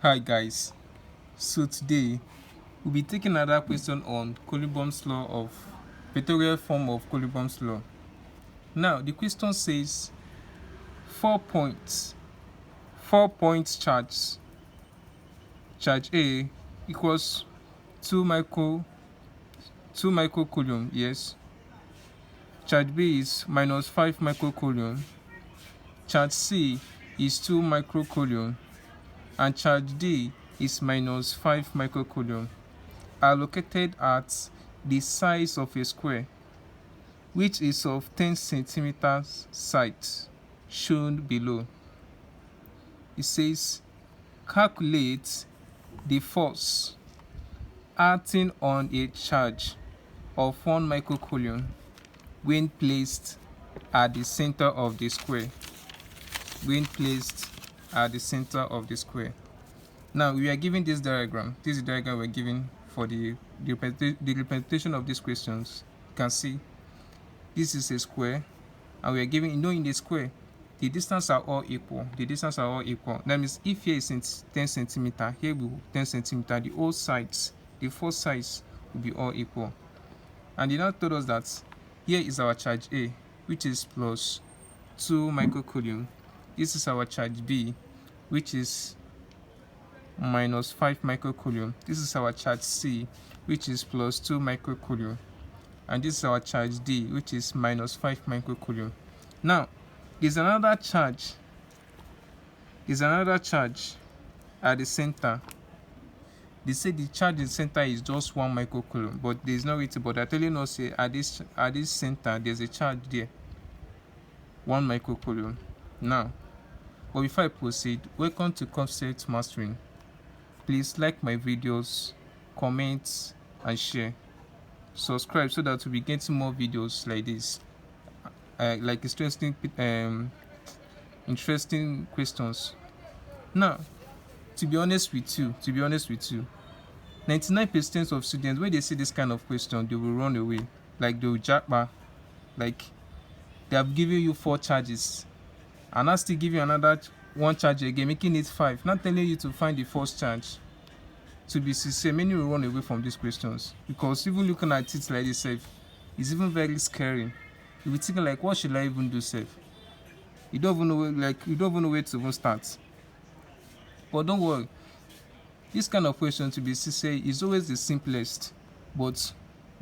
Hi guys, so today we'll be taking another question on Coulomb's law of vectorial form of Coulomb's law. Now the question says 4 points, 4 points charge A equals 2 microcoulomb, yes. Charge B is minus 5 microcoulomb. Charge C is 2 microcoulomb and charge D is minus 5 microcoulomb. Are located at the size of a square, which is of 10 centimeters side, shown below. It says, calculate the force acting on a charge of 1 microcoulomb when placed at the center of the square. When placed at the center of the square. Now we are given this diagram. This is the diagram we're given for the representation of these questions. You can see this is a square, and we are given, in the square, the distance are all equal. The distance are all equal. That means if here is 10 centimeter, here will be 10 centimeter. The all sides, the four sides will be all equal. And they now told us that here is our charge A, which is plus 2 microcoulomb. This is our charge B, which is minus 5 microcoulomb. This is our charge C, which is plus 2 microcoulomb. And this is our charge D, which is minus 5 microcoulomb. Now, there's another charge. At the center. They say the charge in the center is just 1 microcoulomb, but there's no way to, but they're telling us say at this center there's a charge there, 1 microcoulomb. Now, but before I proceed, welcome to Concept Mastering. Please like my videos, comment and share. Subscribe so that we'll be getting more videos like this, like interesting questions. Now, to be honest with you, 99% of students, when they see this kind of question, they will run away. Like they will jackpot. Like they have given you 4 charges, and I still give you another 1 charge again, making it 5. Not telling you to find the first charge. To be sincere, many will run away from these questions, because even looking at it like this, is even very scary. You will think like, what should I even do, safe? You don't even know where to even start. But don't worry, this kind of question, to be sincere, is always the simplest. But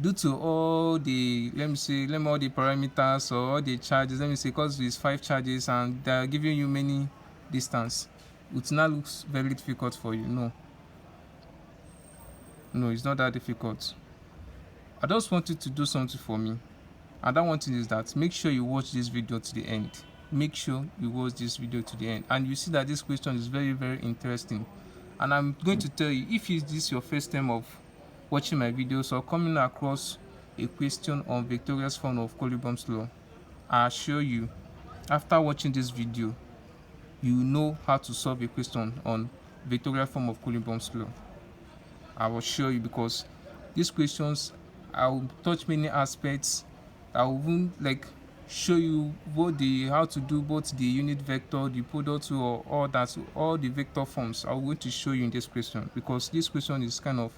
due to all the all the parameters or all the charges, because it's 5 charges and they are giving you many distance, it now looks very difficult for you. No, it's not that difficult. I just want you to do something for me, and that one thing is that make sure you watch this video to the end. And you see that this question is very, very interesting. And I'm going to tell you, if this is your first time of watching my videos or coming across a question on vectorial form of Coulomb's law, I assure you, after watching this video, you know how to solve a question on vectorial form of Coulomb's law. I will show you, because these questions, I will touch many aspects. I will even show you how to do both the unit vector, the product, or all the vector forms. I'm going to show you in this question, because this question is kind of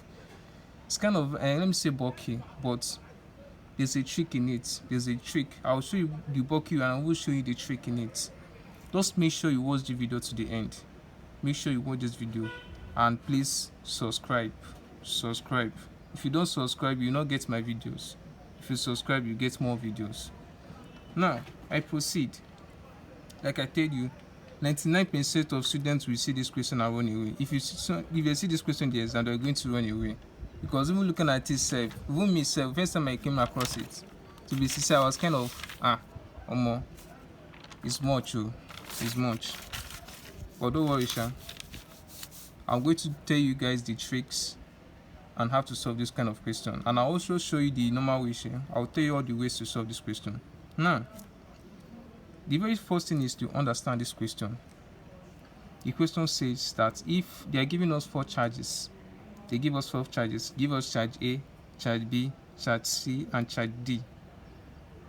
let me say bulky, but there's a trick in it. I'll show you the bulky and I will show you the trick in it. Just make sure you watch the video to the end. Make sure you watch this video, and please subscribe. If you don't subscribe, you will not get my videos. If you subscribe, you get more videos. Now I proceed. Like I told you, 99% of students will see this question and run away. If you see this question, yes, and they're going to run away, because even looking at it, even myself, first time I came across it, to be sincere, I was kind of it's much. But don't worry, Sha. I'm going to tell you guys the tricks and how to solve this kind of question, and I'll also show you the normal way. I'll tell you all the ways to solve this question. Now, the very first thing is to understand this question. The question says that if they are giving us 4 charges, they give us 4 charges. Give us charge A, charge B, charge C, and charge D.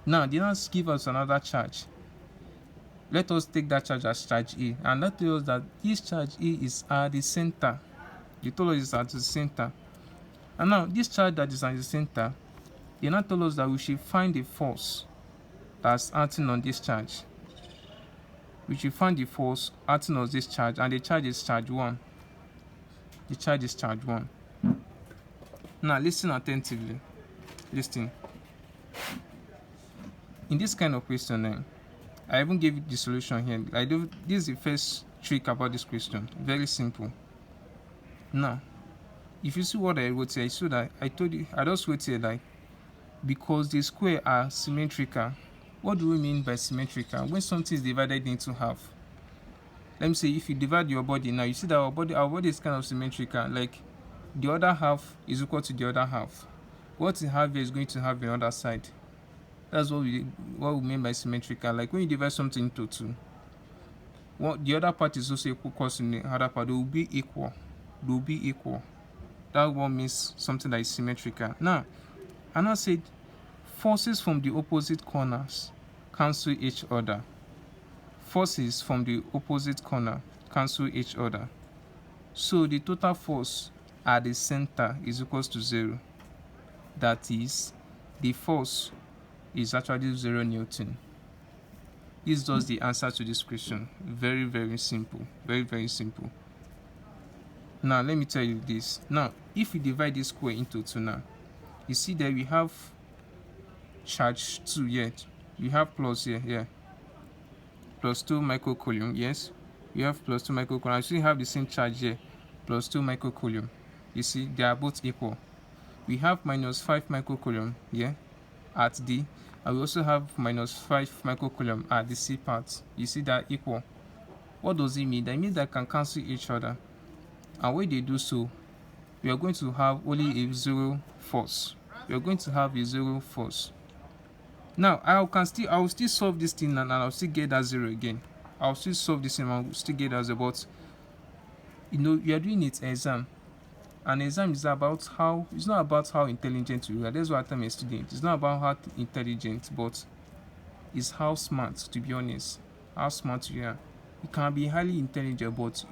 Now, they now give us another charge. let us take that charge as charge A, and that tells us that this charge A is at the center. They told us it's at the center. And now this charge that is at the center, they now told us that we should find the force that's acting on this charge. We should find the force acting on this charge, and the charge is charge 1. The charge is charge 1. Now listen attentively. Listen. In this kind of question, I even gave you the solution here. This is the first trick about this question. Very simple. Now, if you see what I wrote here, so that I told you, I just wrote here like, because the square are symmetrical. What do we mean by symmetrical? When something is divided into half. Let me say, if you divide your body now, you see that our body is kind of symmetrical. Like the other half is equal to the other half. What you have here is going to have the other side. That's what we mean by symmetrical. Like when you divide something into 2, the other part is also equal to the other part. They will be equal. They will be equal. That one means something that is symmetrical. Now, and I said, forces from the opposite corners cancel each other. Forces from the opposite corner cancel each other. So the total force at the center is equals to 0. That is, the force is actually 0 Newton. This is just the answer to this question. Very, very simple. Very, very simple. Now, let me tell you this. Now, if we divide this square into 2 now, you see that we have charge 2 here. You have plus here. Plus 2 microcoulomb. Yes, you have plus 2 microcoulomb. I still have the same charge here. Plus 2 microcoulomb. You see, they are both equal. We have minus 5 microcoulomb here at D, and we also have minus 5 microcoulomb at the C part. You see, they are equal. What does it mean? That means they can cancel each other. And when they do so, we are going to have only a 0 force. We are going to have a 0 force. Now, I will still solve this thing, and I'll still get that 0 again. I'll still solve this thing, and I'll still get that 0. But you are doing it exam. An exam is about how, it's not about how intelligent you are. That's why I tell my student. It's not about how intelligent, but it's how smart, to be honest. How smart you are. You can be highly intelligent, but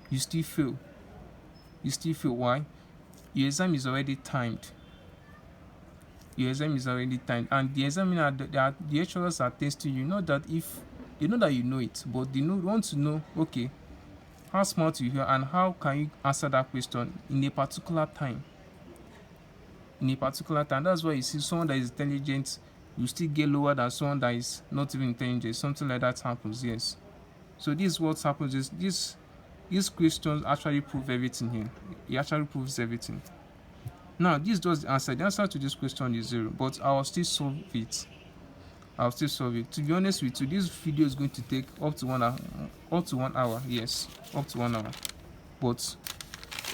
you still fail. You still fail. Why? Your exam is already timed. Your exam is already timed. And the examiner, the lecturers are testing you. Not that if they know that you know it, but they want to know, okay, how smart you are and how can you answer that question in a particular time. In a particular time. That's why you see someone that is intelligent, you still get lower than someone that is not even intelligent. Something like that happens, yes. So this is what happens. Is these questions actually prove everything here. It actually proves everything. Now, this does the answer. The answer to this question is 0, but I will still solve it. I'll still solve it. To be honest with you, this video is going to take up to 1 hour. Up to 1 hour, yes, up to 1 hour. But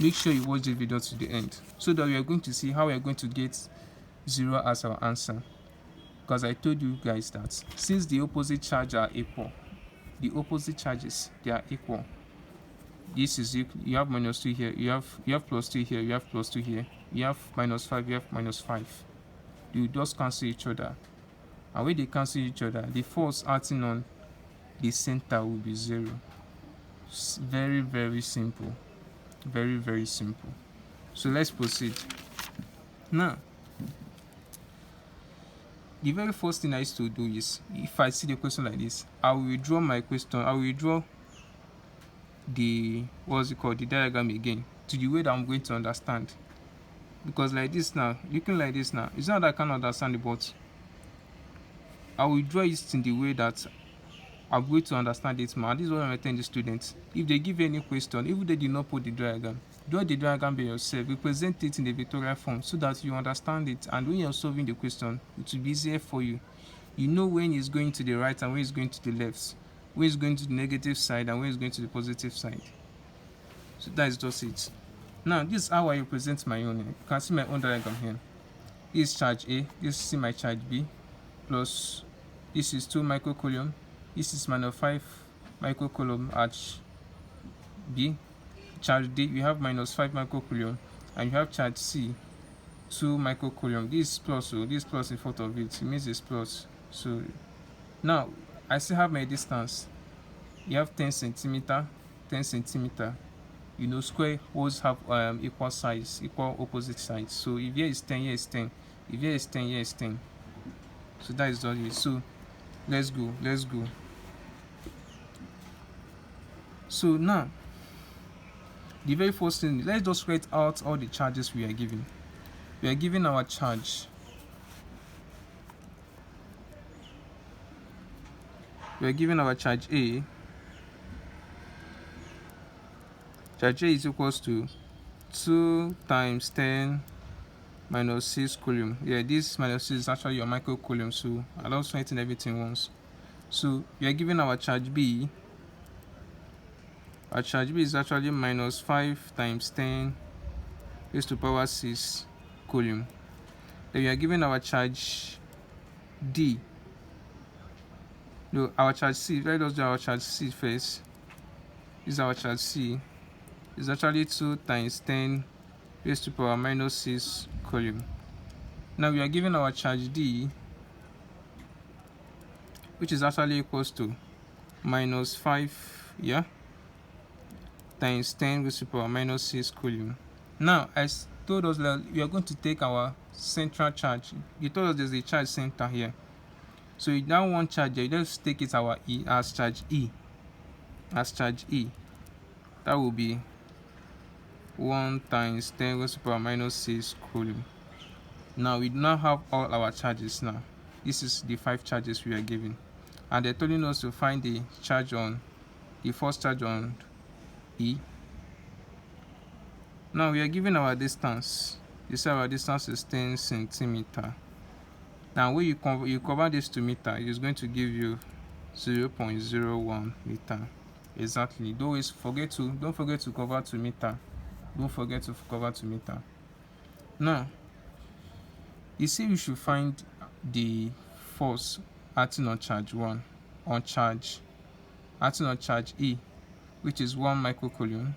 make sure you watch the video to the end, so that we are going to see how we are going to get 0 as our answer. Because I told you guys that since the opposite charges are equal, the opposite charges, they are equal. This is equal. You have minus 2 here. You have plus 2 here. You have plus 2 here. You have minus 5. You have minus 5. You just cancel each other. And when they cancel each other, the force acting on the center will be 0. It's very, very simple. Very, very simple. So let's proceed. Now, the very first thing I used to do is, if I see the question like this, I will withdraw my question. I will withdraw the the diagram again to the way that I'm going to understand. Because like this now, looking like this now, it's not that I can't understand it, but I will draw it in the way that I'm going to understand it more. This is what I'm telling the students. If they give any question, even if they did not put the diagram, draw the diagram by yourself, represent it in the vectorial form so that you understand it, and when you're solving the question, it will be easier for you. You know when it's going to the right and when it's going to the left, when it's going to the negative side and when it's going to the positive side. So that is just it. Now, this is how I represent my own. You can see my own diagram here. This is charge A, this is my charge B, plus this is 2 microcoulomb, this is minus 5 microcoulomb at B. Charge D, you have minus 5 microcoulomb, and you have charge C, 2 microcoulomb. This is plus, so this plus in front of it, it means it's plus. So now I still have my distance. You have 10 centimeter, 10 centimeter. You know, square holes have equal size, equal opposite sides. So if here is 10, here is 10. If here is 10, here is 10. So that is all it is. So let's go. So now, the very first thing, let's just write out all the charges we are given. We are given our charge. We are given our charge A. Charge A is equals to 2 times 10 minus 6 Coulomb. Yeah, this minus 6 is actually your micro Coulomb, so I love writing everything once. So we are given our charge B. Our charge B is actually minus 5 times 10 raised to power 6 Coulomb. Then we are given our charge D. No, our charge C. Let us do our charge C first. This is our charge C. It's actually 2 times 10 raised to power minus 6 Coulomb. Now we are given our charge D, which is actually equals to minus 5, yeah, times 10 raised to power minus 6 Coulomb. Now, I told us that we are going to take our central charge. You told us there's a charge center here. So you now want charge here, let's take it our E as charge E. As charge E. That will be 1 times 10 raised to power minus 6 Coulomb. Now we now have all our charges now. This is the 5 charges we are given. And they're telling us to find the charge on, the first charge on E. Now we are given our distance. You say our distance is 10 centimeter. Now when you convert this to meter, it is going to give you 0.01 meter. Exactly. Don't forget to convert to meter. Don't forget to convert to meter. Now, you see we should find the force acting on charge 1, acting on charge E, which is 1 microcoulomb.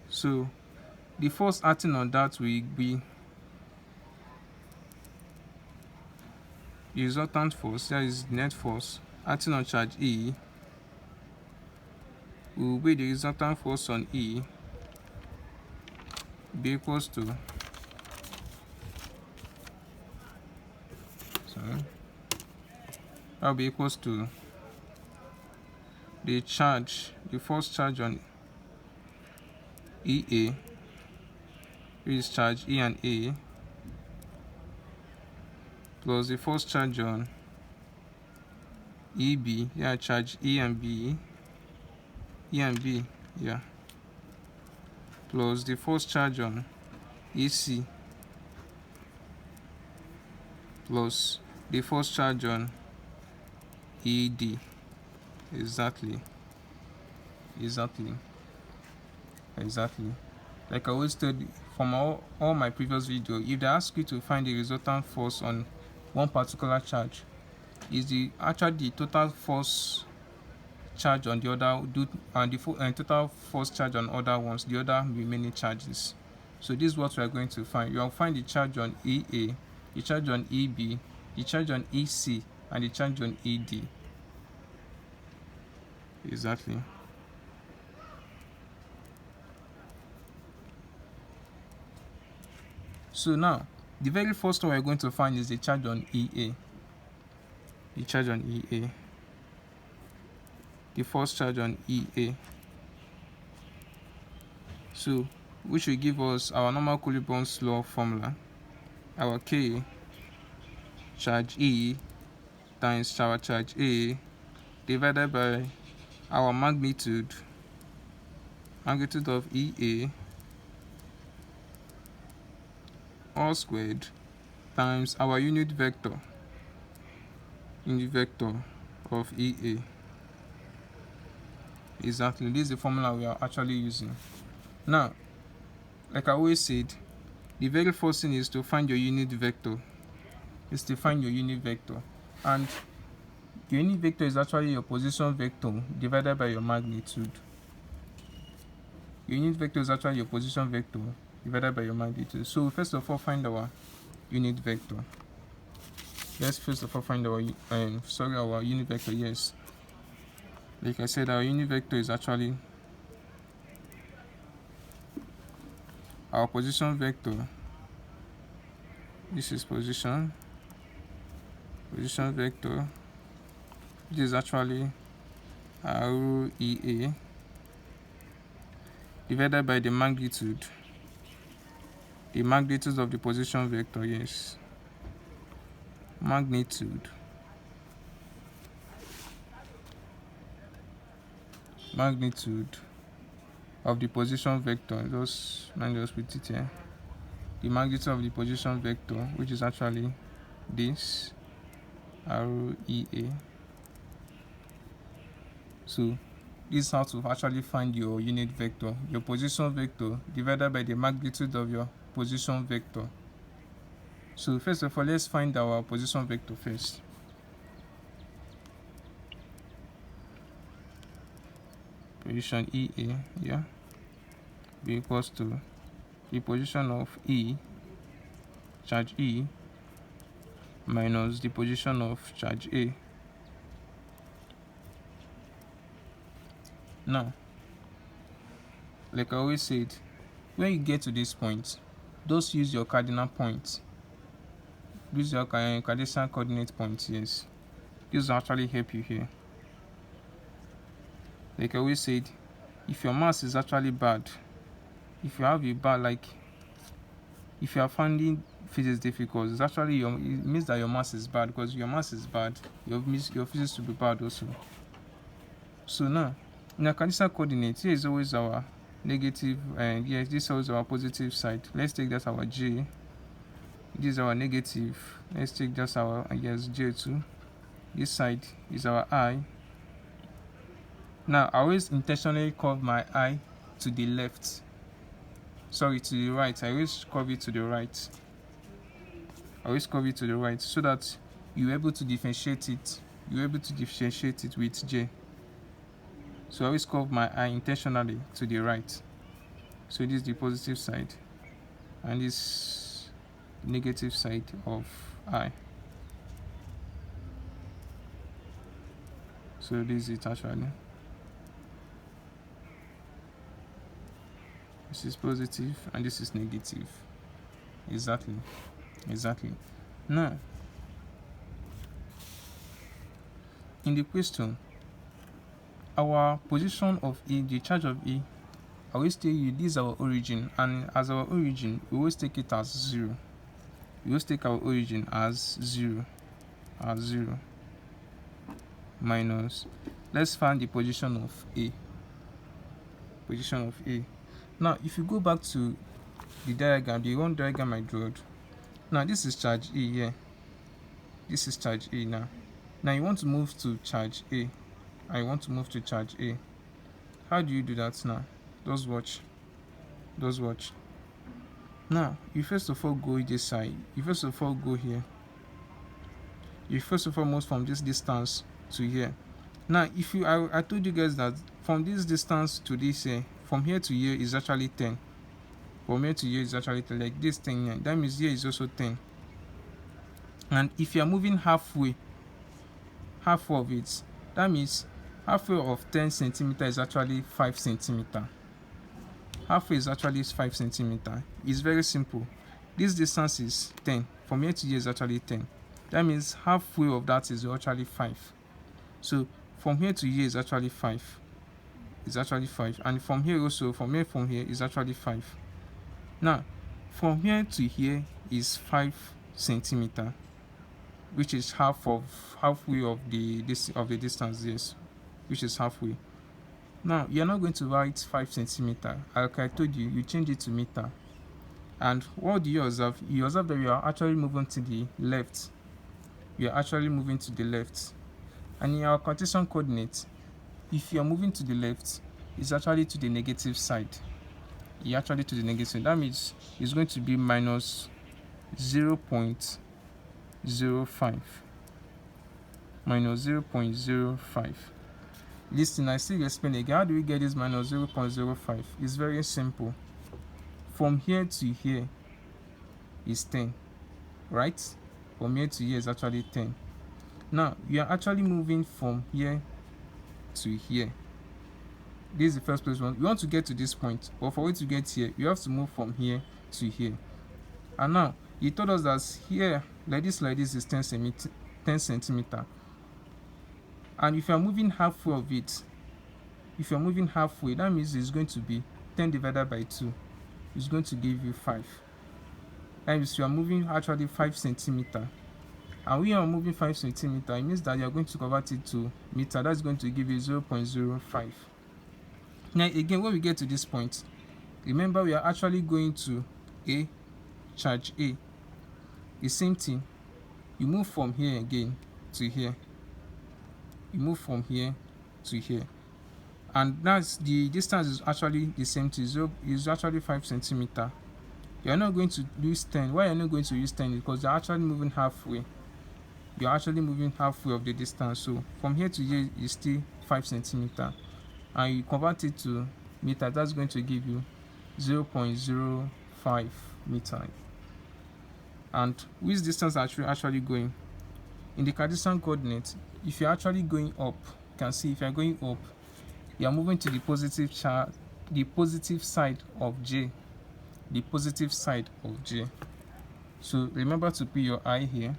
So the force acting on that will be the resultant force, that is net force acting on charge E, will be the resultant force on E be equals to that will be equals to the first charge on EA, which is charge E and A, plus the first charge on EB, yeah, charge E and B, yeah, plus the first charge on EC, plus the first charge on ED. Exactly. Like I always said from all my previous videos, if they ask you to find the resultant force on one particular charge, is actually the total force charge on the other, and the total force charge on other ones, the other remaining charges. So this is what we are going to find. You will find the charge on EA, the charge on EB, the charge on EC, and the charge on ED. Exactly. So now, the very first one we're going to find is the charge on EA. The charge on EA. The first charge on EA. So, which will give us our normal Coulomb's law formula. Our K, charge E, times our charge A, divided by our magnitude of EA, all squared, times our unit vector of EA. Exactly, this is the formula we are actually using. Now, like I always said, the very first thing is to find your unit vector. And your unit vector is actually your position vector divided by your magnitude. Your unit vector is actually your position vector divided by your magnitude. So first of all, find our unit vector. let's first of all find our our unit vector. Yes, like I said, our unit vector is actually our position vector. This is position vector, which is actually REA divided by the magnitude of the position vector. Yes, magnitude of the position vector. Just put it here. The magnitude of the position vector, which is actually this REA. So this is how to actually find your unit vector, your position vector divided by the magnitude of your position vector. So first of all, let's find our position vector first. Position EA, yeah, be equals to the position of E, charge E, minus the position of charge A. Now, like I always said, when you get to this point, just use your cardinal point. Use your Cartesian coordinate points. Yes, this will actually help you here. Like I always said, if your mass is actually bad, if you have a bad, like if you are finding physics difficult, it's actually it means that your mass is bad. Because your mass is bad, your physics will be bad also. So now, in our Cartesian coordinate, here is always our negative, and yes, this is always our positive side. Let's take that our J. This is our negative. Let's take just our J2. This side is our I. Now I always intentionally curve my I to the left. Sorry, to the right. I always curve it to the right. So that you're able to differentiate it. With J. So I always curve my I intentionally to the right. So this is the positive side, and this negative side of I. So this is it actually. This is positive and this is negative. Exactly. Now, in the question, our position of E, the charge of E, I always tell you this is our origin, and as our origin, we always take it as 0. We always take our origin as 0. Minus, let's find the position of A. Now, if you go back to the diagram, the one diagram I drew, now this is charge E here. This is charge A now. Now you want to move to charge A. How do you do that now? Just watch. Now, you first of all go this side. You first of all go here. You first of all move from this distance to here. Now, if you, I told you guys that from this distance to this here, from here to here is actually 10. From here to here is actually 10, like this thing here. That means here is also 10. And if you are moving halfway of it, that means halfway of 10 centimeter is actually 5 centimeter. Halfway is actually 5 centimeter. It's very simple. This distance is 10. From here to here is actually 10. That means halfway of that is actually 5. So from here to here is actually 5. And from here also, from here is actually 5. Now, from here to here is 5 centimeter, which is halfway of the distance. Yes, which is halfway. Now, you're not going to write 5 centimeter. Like I told you, you change it to meter. And what do you observe? You observe that you are actually moving to the left. And in our Cartesian coordinates, if you are moving to the left, it's actually to the negative side. That means it's going to be minus 0.05. Listen, I still explain again. How do we get this minus 0.05? It's very simple. From here to here is 10, right? From here to here is actually 10. Now you are actually moving from here to here. This is the first place we want to get to this point, but for it to get here, you have to move from here to here. And now he told us that here, like this is 10 centimeter. And if you are moving halfway of it, that means it's going to be 10 divided by 2. It's going to give you 5. That means you are moving actually 5 centimeter. And when you are moving 5 centimeter, it means that you are going to convert it to meter. That's going to give you 0.05. Now again, when we get to this point, remember we are actually going to A, charge A. The same thing, you move from here again to here. You move from here to here. And that's the distance is actually the same thing. Is actually 5 centimeter. You're not going to use 10. Why you're not going to use 10? Because you're actually moving halfway. You're actually moving halfway of the distance. So from here to here is still 5 centimeter. And you convert it to meter, that's going to give you 0.05 meter. And which distance are you actually going? In the Cartesian coordinate, if you're actually going up, you can see if you're going up, you're moving to the positive side of J. The positive side of J. So remember to put your I here.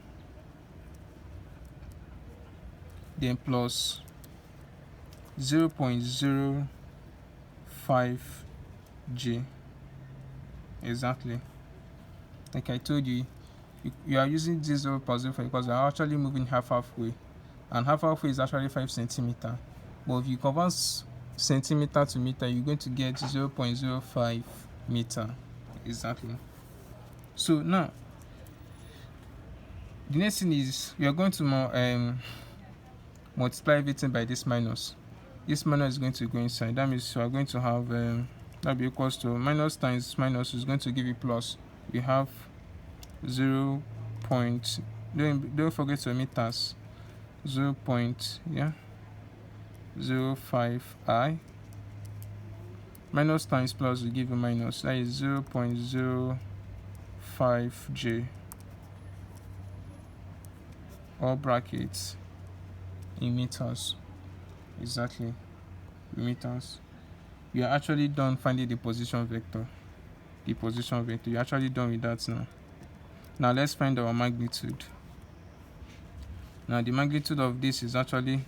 Then plus 0.05 J. Exactly. Like I told you, you are using this 0.05 because you are actually moving halfway. And halfway is actually 5 centimeter. But if you convert centimeter to meter, you're going to get 0.05 meter. Exactly. So now, the next thing is we are going to multiply everything by this minus. This minus is going to go inside. That means you are going to have that be equals to minus times minus is going to give you plus. We have 0. Don't forget your meters. 0.05 I minus times plus will give you minus. That is 0.05 J, all brackets in meters. Exactly, meters. We are actually done finding the position vector. You're actually done with that now. Now let's find our magnitude. Now the magnitude of this is actually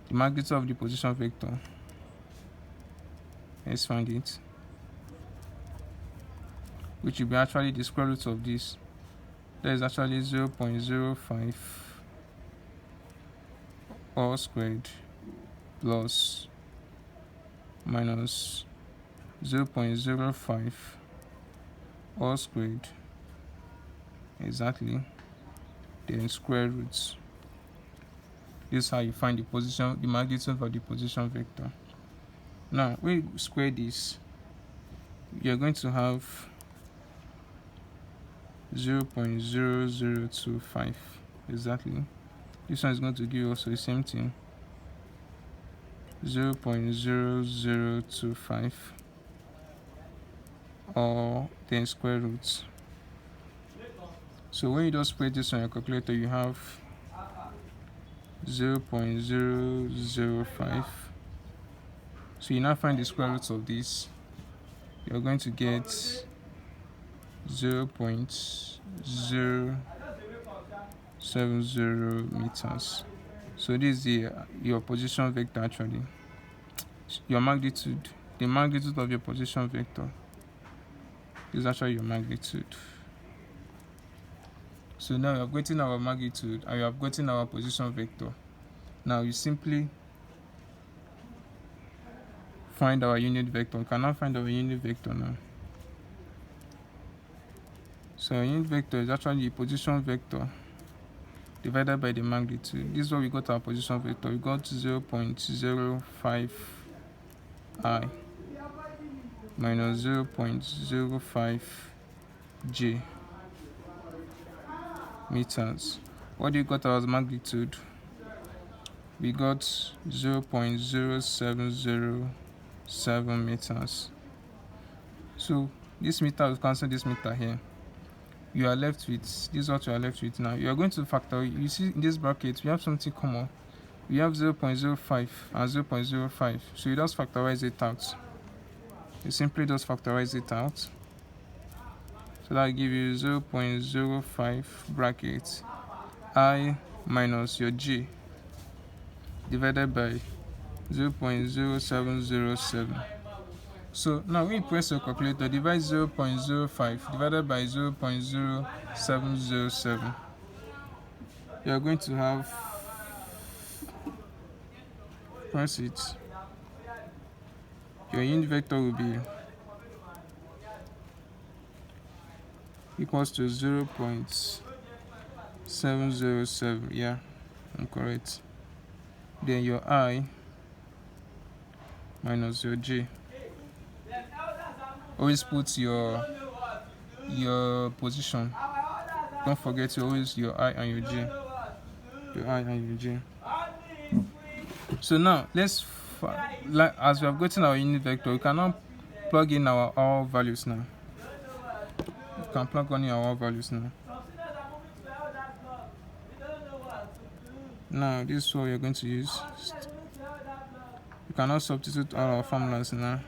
the magnitude of the position vector. Let's find it, which will be actually the square root of this. That is actually 0.05 all squared plus minus 0.05 all squared. Exactly. Then square roots. This is how you find the magnitude for the position vector. Now, when you square this, you're going to have 0.0025. Exactly. This one is going to give you also the same thing. 0.0025 or then square roots. So when you just spread this on your calculator, you have 0.005. So you now find the square root of this. You're going to get 0.070 meters. So this is your position vector actually. Your magnitude, the magnitude of your position vector. This is actually your magnitude. So now we have gotten our magnitude and we have gotten our position vector. Now you simply find our unit vector. We can now find our unit vector now. So our unit vector is actually the position vector divided by the magnitude. This is what we got our position vector. We got 0.05 I minus 0.05 J meters. What do you got as magnitude? We got 0.0707 meters. So this meter will cancel this meter here. you are left with, this is what you are left with now. You are going to factor, you see in this bracket we have something common. We have 0.05 and 0.05, so you just factorize it out. You simply just factorize it out, so that will give you 0.05 bracket I minus your j divided by 0.0707. So now when you press your calculator, divide 0.05 divided by 0.0707, you are going to have, press it, your unit vector will be equals to 0.707. yeah, I'm correct. Then your I minus your j. Always put your position. Don't forget to always your I and your j. Your I and your j. So now let's, like, as we have gotten our unit vector, we can now plug in our R values now. We can plug in our R values now. Now this is what we are going to use. We can now substitute all our formulas now.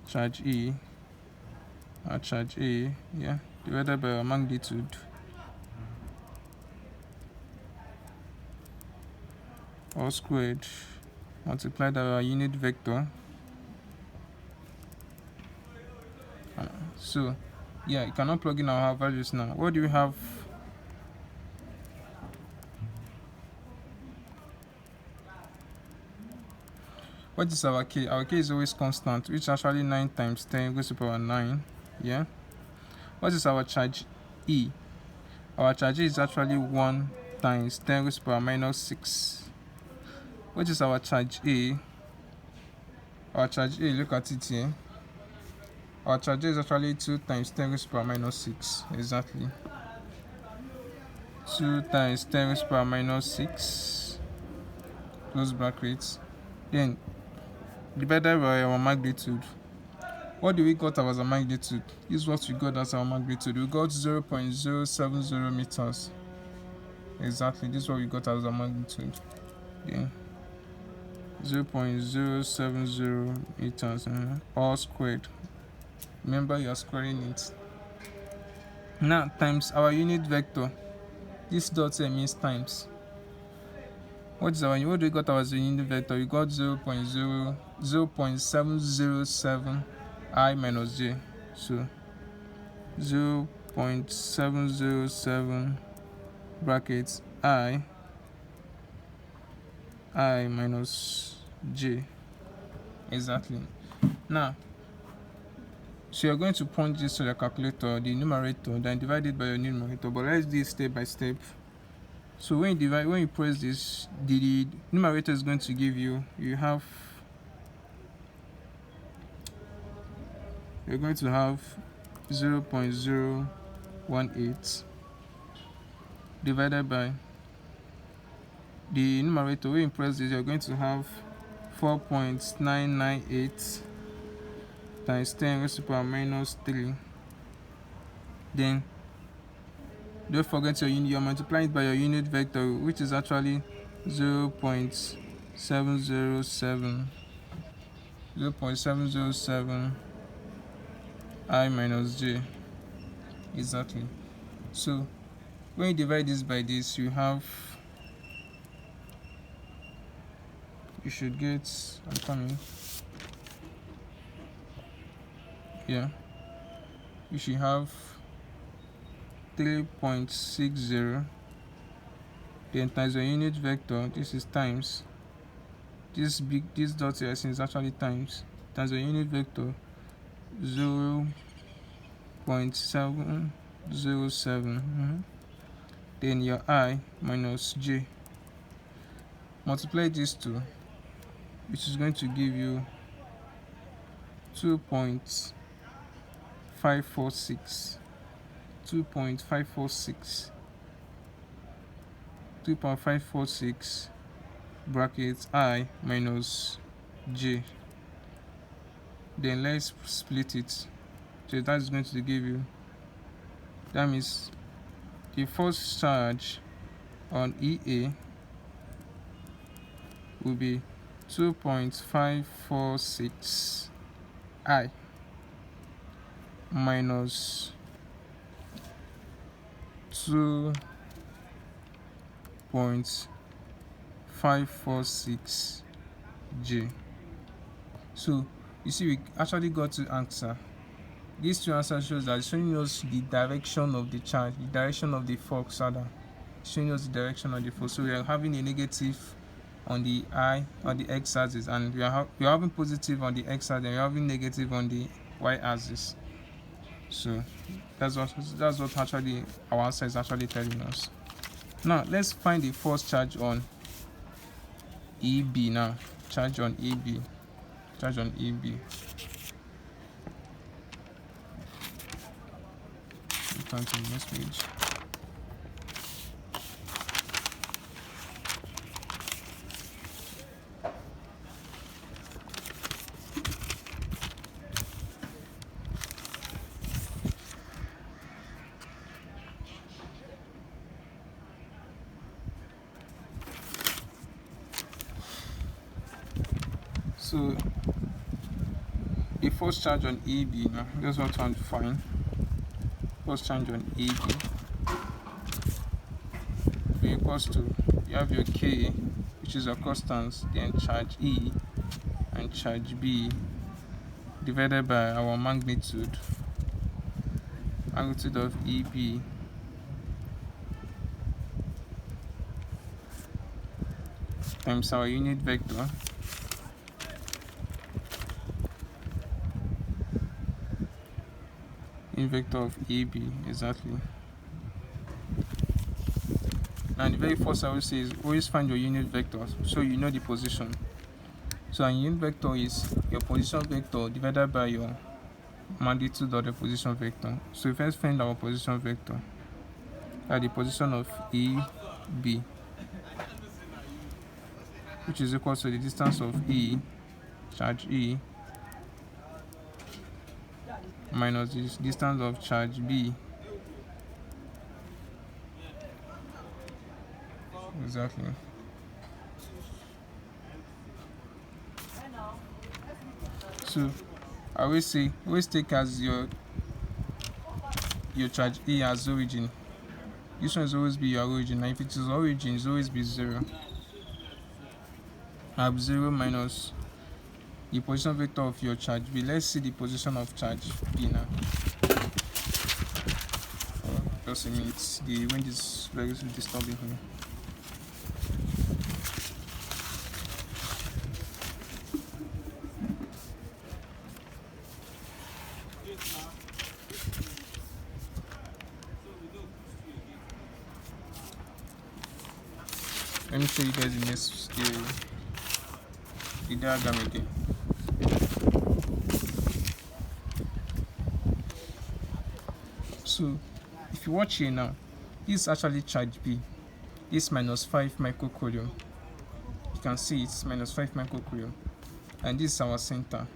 Charge E, our charge A, yeah, divided by our magnitude, all squared, multiplied by our unit vector. So yeah, you cannot plug in our values now. What do we have? What is our k? Our k is always constant, which is actually 9 times 10 goes to the power 9. Yeah. What is our charge E? Our charge E is actually 1 times 10 goes to the power minus 6. What is our charge A? Our charge A, look at it here. Our charge A is actually 2 times 10 goes to the power minus 6. Exactly. 2 times 10 goes to the power minus 6. Close brackets. Then divided by our magnitude. What do we got as a magnitude? This is what we got as our magnitude. We got 0.070 meters. Exactly, this is what we got as a magnitude. Then 0.070 meters, all squared. Remember, you are squaring it. Now times our unit vector. This dot here means times. What do we got as a unit vector? We got 0.707 I minus j. So 0.707 brackets I minus j. Exactly. Now, so you're going to punch this to the calculator, the numerator, then divide it by your numerator. But let's do it step by step. So when you press this, the numerator is going to give you, you're going to have 0.018 divided by the numerator. When you press this, you're going to have 4.998 times 10 raised to the power minus 3. Then don't forget you're multiplying it by your unit vector, which is actually 0.707 I minus j. Exactly. So when you divide this by this, you should get, I'm coming. Yeah. You should have 3.60, then times your unit vector, this is times, this dot here is actually times your unit vector 0.707, then your I minus j, multiply these two, which is going to give you 2.546 brackets I minus j. Then let's split it. So that is going to give you, that means the first charge on EA will be 2.546 I minus 2.546 J. So you see, we actually got to answer. These two answers shows that it's showing us the direction of the charge, the direction of the flux rather. Showing us the direction of the flux. So we are having a negative on the x-axis, and we are having positive on the x-axis, and we are having negative on the y-axis. So that's what actually our answer is actually telling us. Now let's find the first charge on EB now. Charge on EB. Charge on EB. Turn to the next page. So the first charge on EB now, that's what I'm find. First charge on EB will be equals to, you have your K, which is your constants, then charge E and charge B divided by our magnitude of EB times our unit vector vector of EB, exactly. And the very first I will say is always find your unit vector so you know the position. So our unit vector is your position vector divided by your magnitude of the position vector. So we first find our position vector at the position of EB, which is equal to the distance of E, charge E, minus the distance of charge B. Exactly. So I always say, always take as your charge E as origin. This one is always be your origin, and if it is origin, it's always be 0. I have 0 minus the position vector of your charge B. Let's see the position of charge B now. Just a minute, the wind is very disturbing here. Let me show you guys the diagram again. So if you watch here now, this is actually charge B. This minus 5 microcoulomb. You can see it's minus 5 microcoulomb. And this is our center.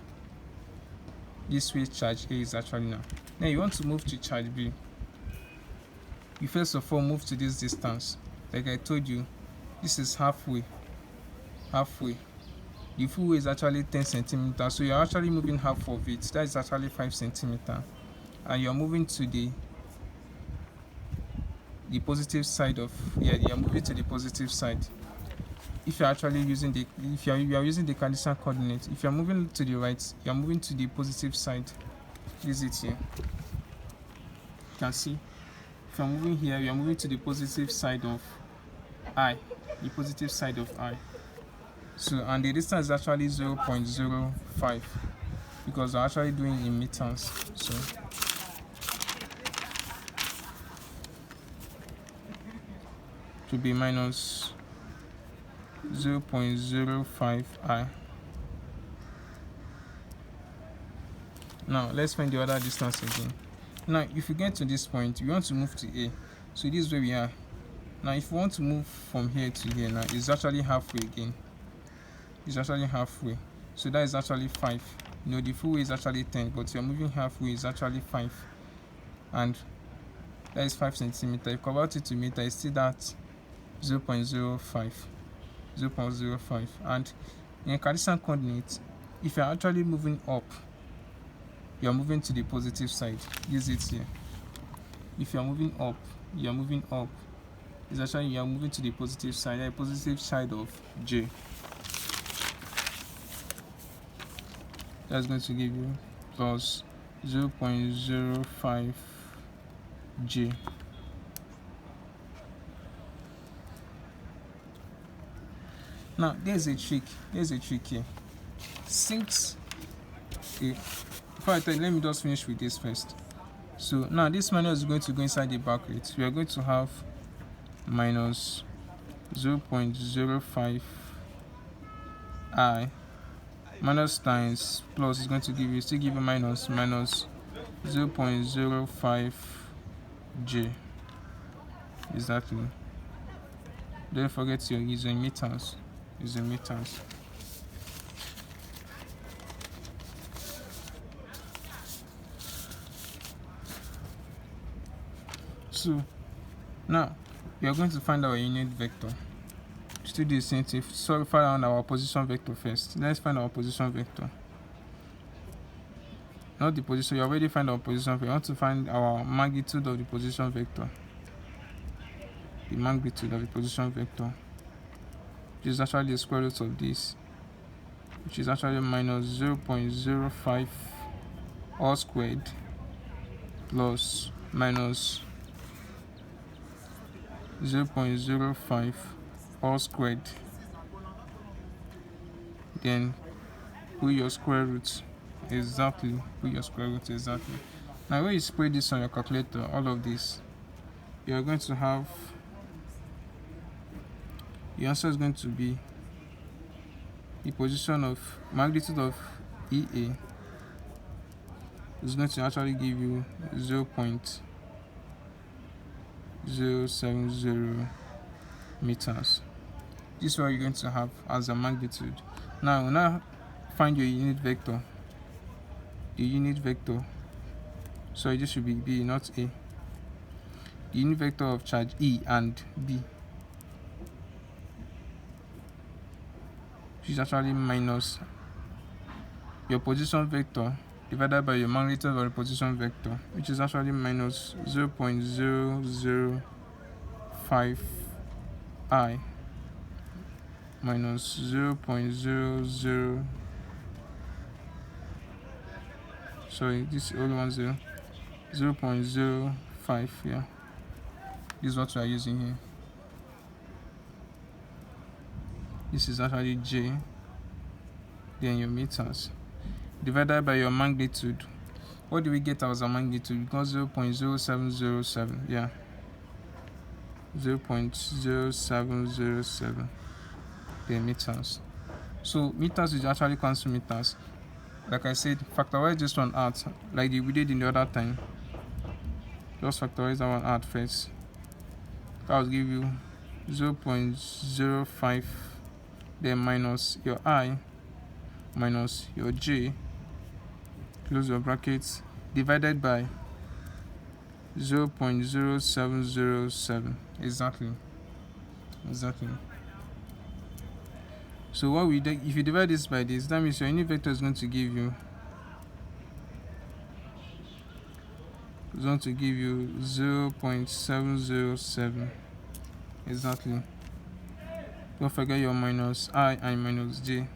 This way charge A is actually now. Now you want to move to charge B. You first of all move to this distance. Like I told you, this is halfway. The full way is actually 10 centimeters, so you're actually moving half of it. That is actually 5 centimeters, and you're moving to the positive side of, you're moving to the positive side. If you're actually using the, you are using the Cartesian coordinate, if you're moving to the right, you're moving to the positive side. This is it here. You can see, if you're moving here, you're moving to the positive side of I. The positive side of I. So, and the distance is actually 0.05 because we're actually doing in meters. So to be minus 0.05 I. Now let's find the other distance again. Now if you get to this point, you want to move to A. So this is where we are. Now if you want to move from here to here, now it's actually halfway again. It's actually halfway. So that is actually 5. the full way is actually 10, but you're moving halfway is actually 5, and that is 5 centimeters. If you convert it to meter, it's still that 0.05. And in Cartesian coordinates, if you're actually moving up, you're moving to the positive side. Use it here. If you're moving up, it's actually you're moving to the positive side, the positive side of J. That's going to give you plus 0.05 J. Now there's a trick here. Since before I tell you, let me just finish with this first. So now this minus is going to go inside the bracket. We are going to have minus 0.05 I minus times plus is going to give you minus 0.05 J. Exactly. Don't forget you're using meters. So now we are going to find our unit vector. Still do the same thing. So find our position vector first. Let's find our position vector. Not the position. You already find our position vector. We want to find our magnitude of the position vector. The magnitude of the position vector, which is actually the square root of this, which is actually minus 0.05 all squared plus minus 0.05 all squared. Then put your square root exactly. Now when you spread this on your calculator, all of this, you are going to have, the answer is going to be the position of magnitude of EA is going to actually give you 0.070 meters. This is what you're going to have as a magnitude. Now find your unit vector. Sorry, this should be B, not A. The unit vector of charge E and B, which is actually minus your position vector divided by your magnitude of the position vector, which is actually minus 0.005 I minus 0.00. Sorry, this only one 0.05. Yeah, this is what we are using here. This is actually J, then your meters, divided by your magnitude. What do we get as a magnitude? Because 0.0707, yeah, 0.0707, the meters. So meters is actually cancel meters. Like I said, factorize this one out, like we did in the other time. Just factorize that one out first. That will give you 0.05, then minus your I minus your J, close your brackets, divided by 0.0707. Exactly. So what we do, if you divide this by this, that means your unit vector is going to give you 0.707. Exactly. Don't forget your minus I and minus J.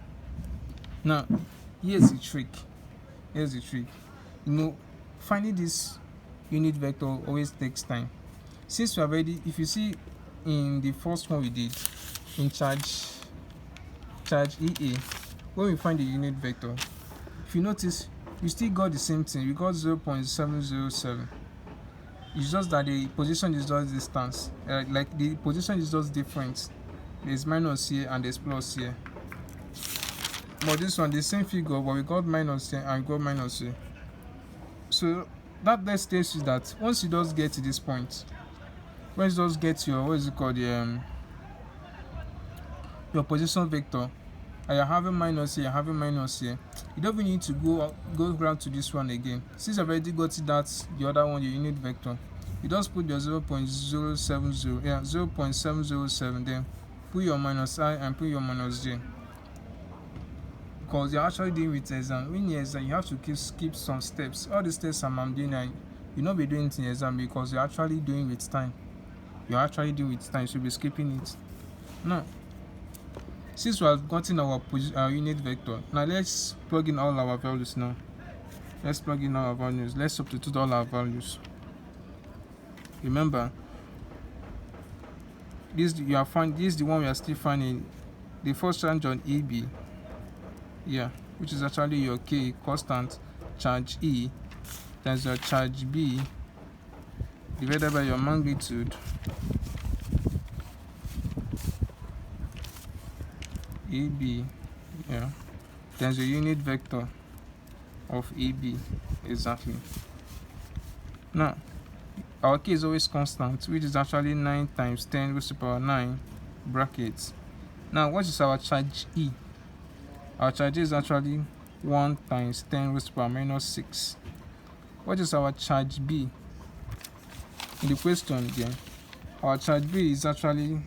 Now here's the trick. Finding this unit vector always takes time. Since we have already, if you see in the first one we did in charge EA, when we find the unit vector, if you notice, we still got the same thing. We got 0.707. It's just that the position is just distance. Like the position is just different. There's minus here and there's plus here. But this one, the same figure, but we got minus here and we got minus here. So that tells you that once you just get to this point, once you just get your, what is it called, your position vector, and you're having minus here, you're having minus here, you don't even need to go around to this one again. Since you've already got that, the other one, your unit vector, you just put your 0.070, yeah, 0.707, then put your minus I and put your minus j, because you're actually doing with exam. When you're exam, you have to skip some steps. All the steps I'm doing, you'll not be doing it in exam because you're actually doing with time. So you'll be skipping it. Now, since we have gotten our unit vector, now let's plug in all our values now. Let's substitute all our values. Remember, this is the one we are still finding, the first charge on EB, yeah, which is actually your K constant, charge E times your charge B divided by your magnitude EB, yeah, times your unit vector of EB. Exactly. Now, our K is always constant, which is actually 9 times 10 raised to the power 9 brackets. Now, what is our charge E? Our charge E is actually 1 times 10 raised to the power minus 6. What is our charge B? In the question again, our charge B is actually,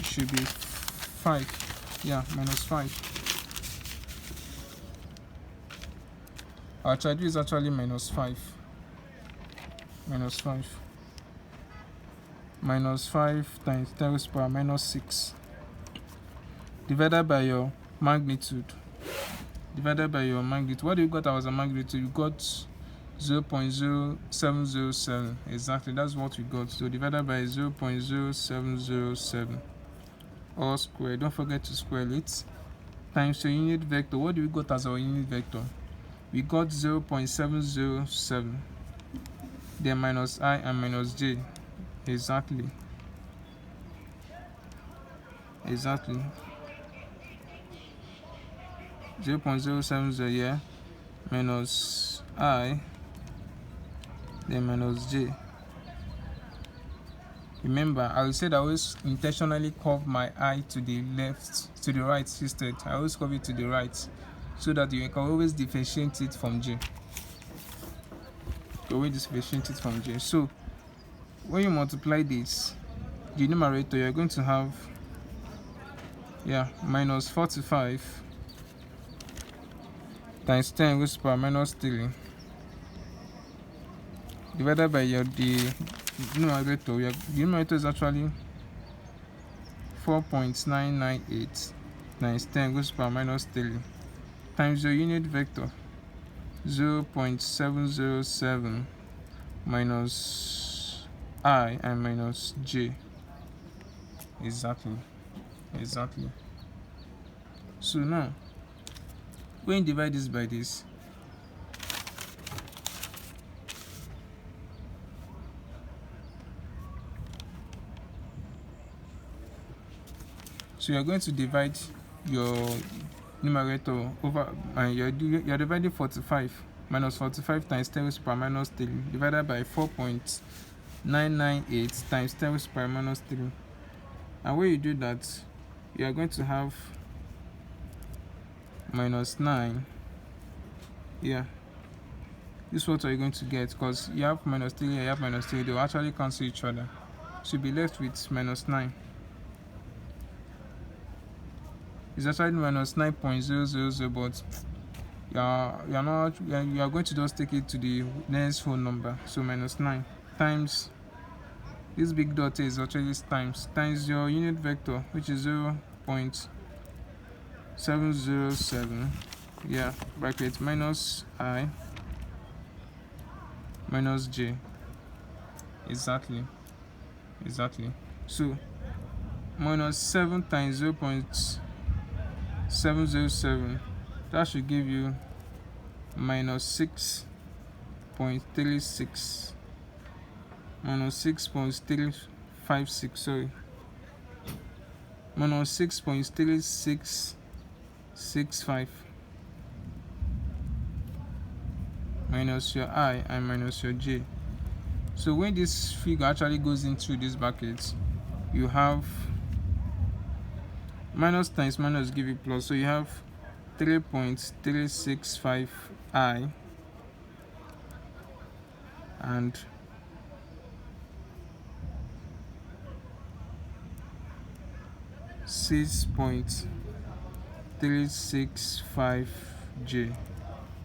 should be 5, yeah, minus 5. Our charge B is actually minus 5. Minus 5 times 10 raised to the power minus 6 divided by your magnitude. What do you got as a magnitude? You got 0.0707. Exactly, that's what we got. So divided by 0.0707 all square. Don't forget to square it. Times your unit vector. What do we got as our unit vector? We got 0.707. Then minus I and minus j. Exactly. 0.070, yeah, minus I, then minus j. Remember, I will say that I always intentionally curve my I to the right instead. I always curve it to the right so that you can always differentiate it from j. So when you multiply this, the numerator, you're going to have, yeah, minus 45 times 10 raised to the power minus 3 divided by the numerator. The numerator is actually 4.998 times 10 raised to the power minus 3 times your unit vector 0.707 minus I and minus j. Exactly. So now, when you divide this by this, so you are going to divide your numerator over, and you're dividing 45 minus 45 times 10 raised to the power minus 3 divided by 4.998 times 10 raised to the power minus 3. And when you do that, you are going to have minus 9. Yeah, this is what you're going to get, because you have minus 3 and you have minus 3. They will actually cancel each other, so you'll be left with minus 9. It's actually minus 9.000, but you are going to just take it to the nearest whole number. So minus 9 times this big dot is actually times your unit vector, which is 0.707, yeah, bracket minus I minus j. Exactly. So minus 7 times 0.707, that should give you minus 6.36, minus 6.356, sorry, minus 6.3665 minus your I and minus your j. So when this figure actually goes into these brackets, you have minus times minus give you plus, so you have 3.365 I and 6.365 J,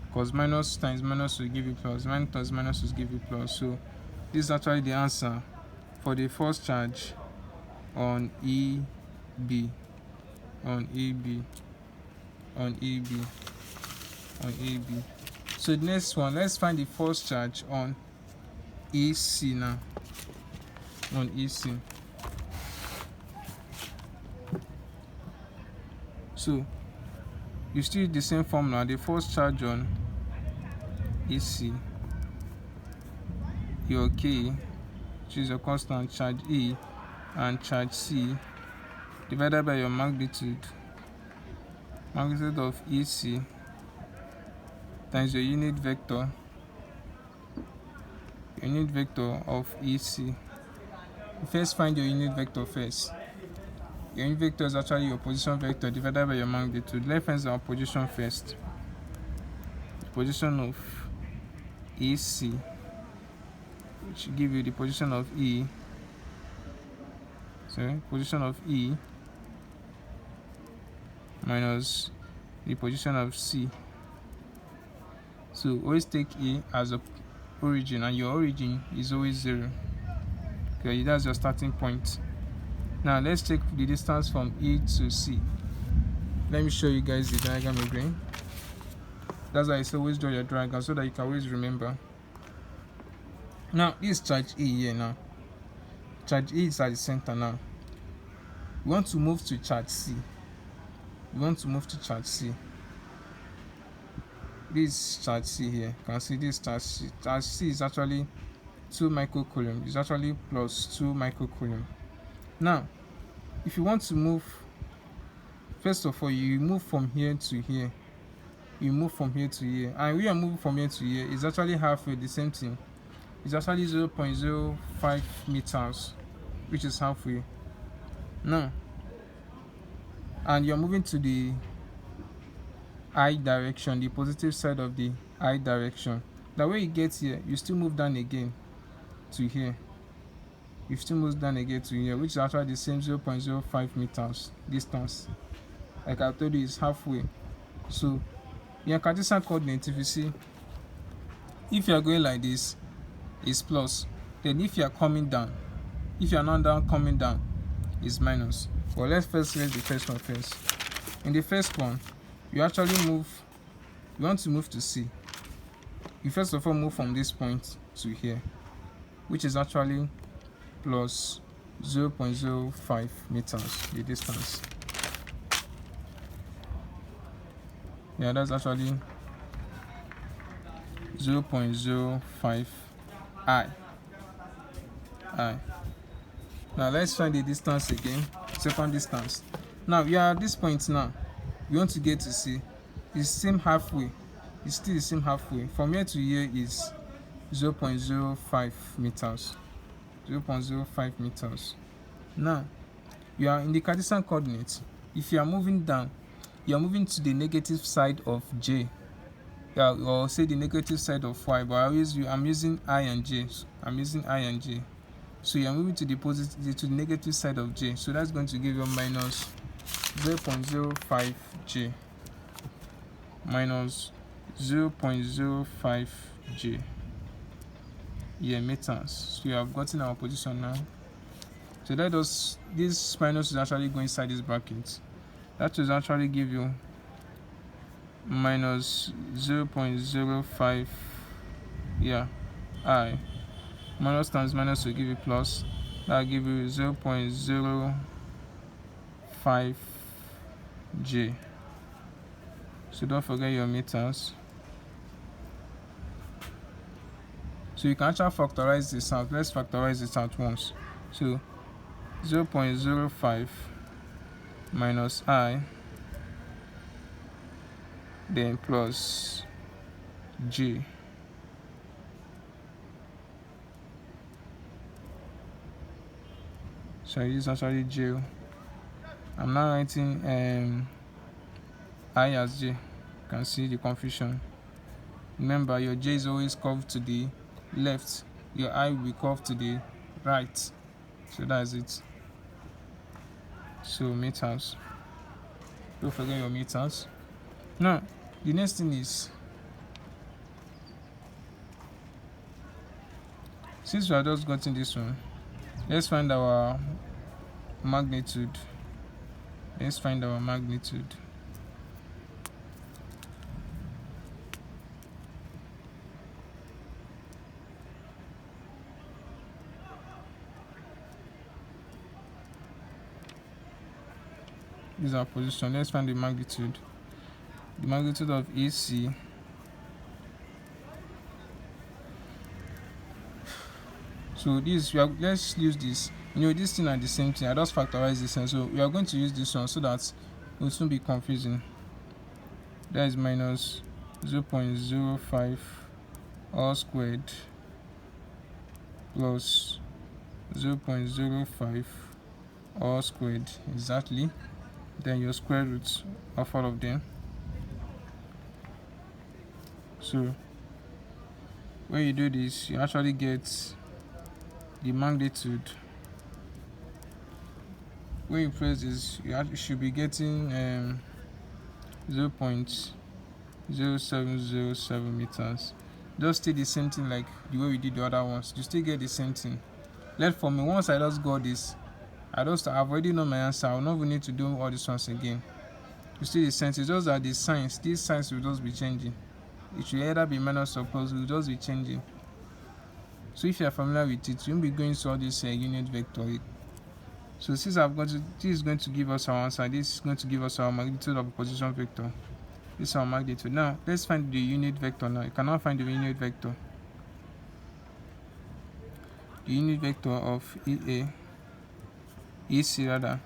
because minus times minus will give you plus, minus times minus will give you plus. So this is actually the answer for the first charge on EB, on EB, on EB, on EB. So the next one, let's find the first charge on EC now, on EC. So you still use the same formula. The first charge on EC, your K, which is your constant, charge E, and charge C, divided by your magnitude of EC, times your unit vector of EC. You first find your unit vector first. Your unit vector is actually your position vector divided by your magnitude. Let's find our position first. The position of EC, which will give you the position of E. So position of E minus the position of C. So always take E as a origin, and your origin is always 0. Okay, that's your starting point. Now let's take the distance from E to C. Let me show you guys the diagram again. That's why it's always draw your diagram so that you can always remember. Now this charge E here now. Charge E is at the center now. We want to move to charge C. This charge C here. You can see this charge C. Charge C is actually 2 microcoulomb. It's actually plus 2 microcoulomb. Now, if you want to move, first of all, you move from here to here. And we are moving from here to here. It's actually halfway, the same thing. It's actually 0.05 meters, which is halfway. Now, and you're moving to the I direction, the positive side of the I direction. That way you get here, you still move down again to here. Which is actually the same 0.05 meters distance. Like I told you, it's halfway. So in your Cartesian coordinate, if you see, if you are going like this, it's plus. Then if you are coming down, if you are not down coming down, it's minus. But let's first read the first one first. In the first one, you actually move, you want to move to C. You first of all move from this point to here, which is actually plus 0.05 meters, the distance. Yeah, that's actually 0.05 I. Now let's find the distance again, second distance. Now we are at this point now. We want to get to C. It's same halfway. It's still the same halfway. From here to here is 0.05 meters. 0.05 meters. Now you are in the Cartesian coordinates. If you are moving down, you are moving to the negative side of J. Yeah, or say the negative side of Y, but I'm using I and J. So you are moving to the positive, to the negative side of J. So that's going to give you minus 0.05 J. Minus 0.05 J. Yeah, meters. So you have gotten our position now. So let us, this minus is actually going inside this bracket. That will actually give you minus 0.05, yeah, I. Minus times minus will give you plus. That will give you 0.05 J. So don't forget your meters. So you can actually factorize this out. Let's factorize this out once. So 0.05 minus I, then plus J. So this is actually J, I'm now writing I as j. You can see the confusion. Remember, your j is always curved to the left, your I will be curved to the right. So that's it. So meters. Don't forget your meters. Now, the next thing is, since we have just gotten this one, let's find our magnitude. Let's find our magnitude. This is our position. Let's find the magnitude. The magnitude of AC so this let's use this. This thing are the same thing. I just factorize this one. So we are going to use this one so that it will soon be confusing. That is minus 0.05 all squared plus 0.05 all squared exactly. Then your square root of all of them. So when you do this, you actually get the magnitude. When you press this, you should be getting 0.0707 meters. Just take the same thing like the way we did the other ones. You still get the same thing. Let for me, once I just got this, I've already know my answer. I will not need to do all these ones again. You see the sense, it's just that the signs, these signs will just be changing. It should either be minus or plus, it will just be changing. So if you are familiar with it, you won't be going to all this unit vector. So since this is going to give us our answer, this is going to give us our magnitude of a position vector. This is our magnitude. Now let's find the unit vector. Now you cannot find the unit vector. The unit vector of EC rather.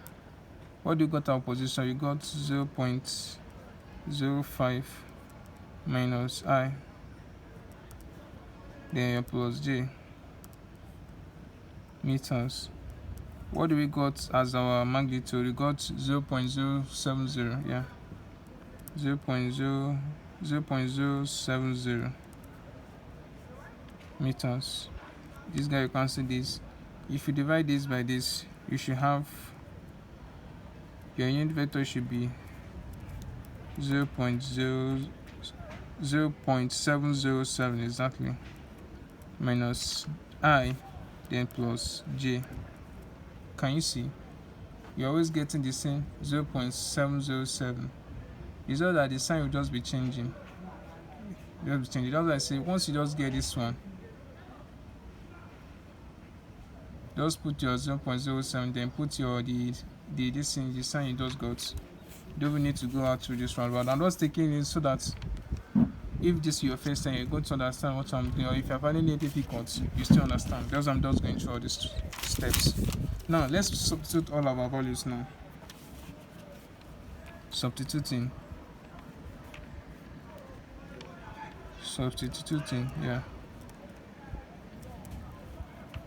What do you got our position? You got 0.05 minus I, then plus j meters. What do we got as our magnitude? We got 0.070, yeah, 0.070 meters. This guy, you can see this. If you divide this by this, you should have your unit vector should be 0.707 exactly minus I then plus j. Can you see? You're always getting the same 0.707. It's just that the sign will just be changing. That's what I say. Once you just get this one, just put your 0.07, then put your the sign you just got. You don't need to go out through this one, but I'm just taking it so that if this is your first time, you're going to understand what I'm doing, or if you're finding it difficult, you still understand. Because I'm just going through all these steps. Now let's substitute all of our values now. Substituting, yeah.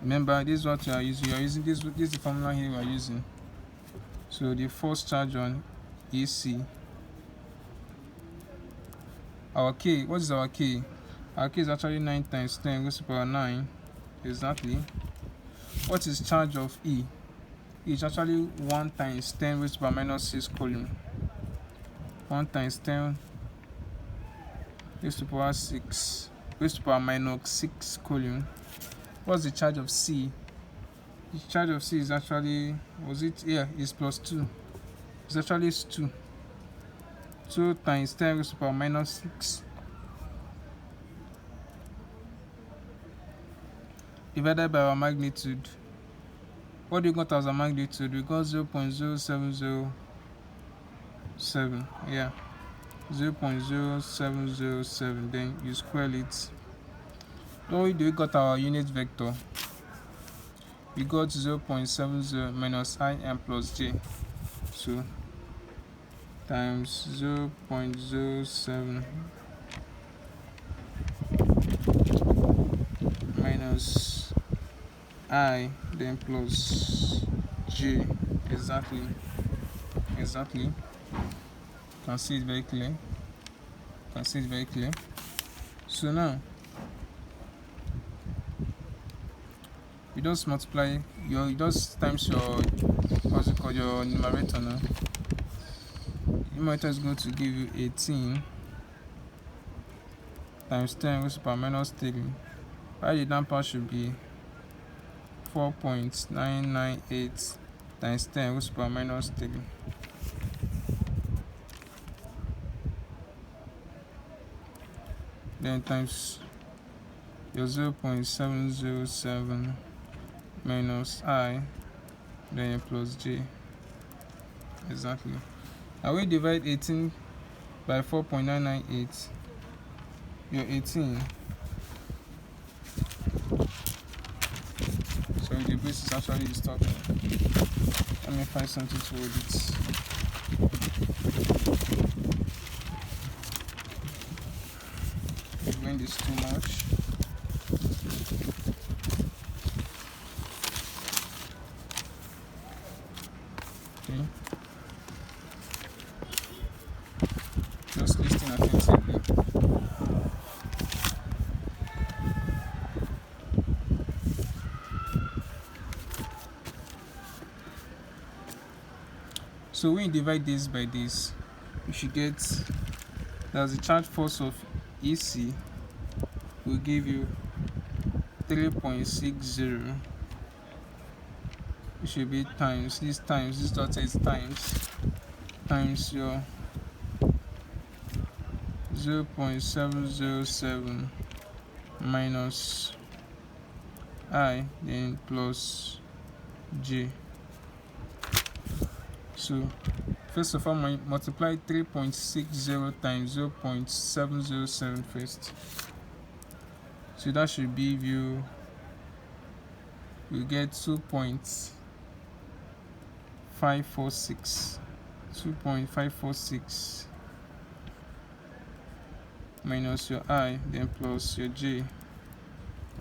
Remember, this is what you are using. You are using this is the formula here we are using. So the first charge on AC. Our K, what is our K? Our K is actually 9 times 10 raised to the power 9. Exactly. What is charge of E? E is actually 1 times 10 raised to the power minus 6 coulomb. 1 times 10 raised to the power 6 raised to the power minus 6 coulomb. What's the charge of C? The charge of C is actually, is plus 2. It's actually 2. 2 times 10 raised to the power minus 6 divided by our magnitude. What do you got as a magnitude? We got 0.0707. Yeah, 0.0707. Then you square it. Then we got our unit vector. We got 0.70 minus I m plus j. So times 0.07 minus I then plus j exactly. Exactly. You can see it very clear. So now you just multiply you just times your what's it called, your numerator. Now numerator is going to give you 18 times 10 raised to the power minus 3, while the damper should be 4.998 times 10 raised to the power minus 3. Then times your 0.707 minus I, then your plus J. Exactly. Now we divide 18 by 4.998, your 18. So the base is actually distorted. Let me find something to hold it. The wind is too much. Okay. Just listen attentively. So when you divide this by this, you should get that the charge force of EC will give you 3.60. It should be times this dot is times your 0.707 minus I, then plus J. So first of all, multiply 3.60 times 0.707 first. So that should give you, you get 2.546 minus your I, then plus your J.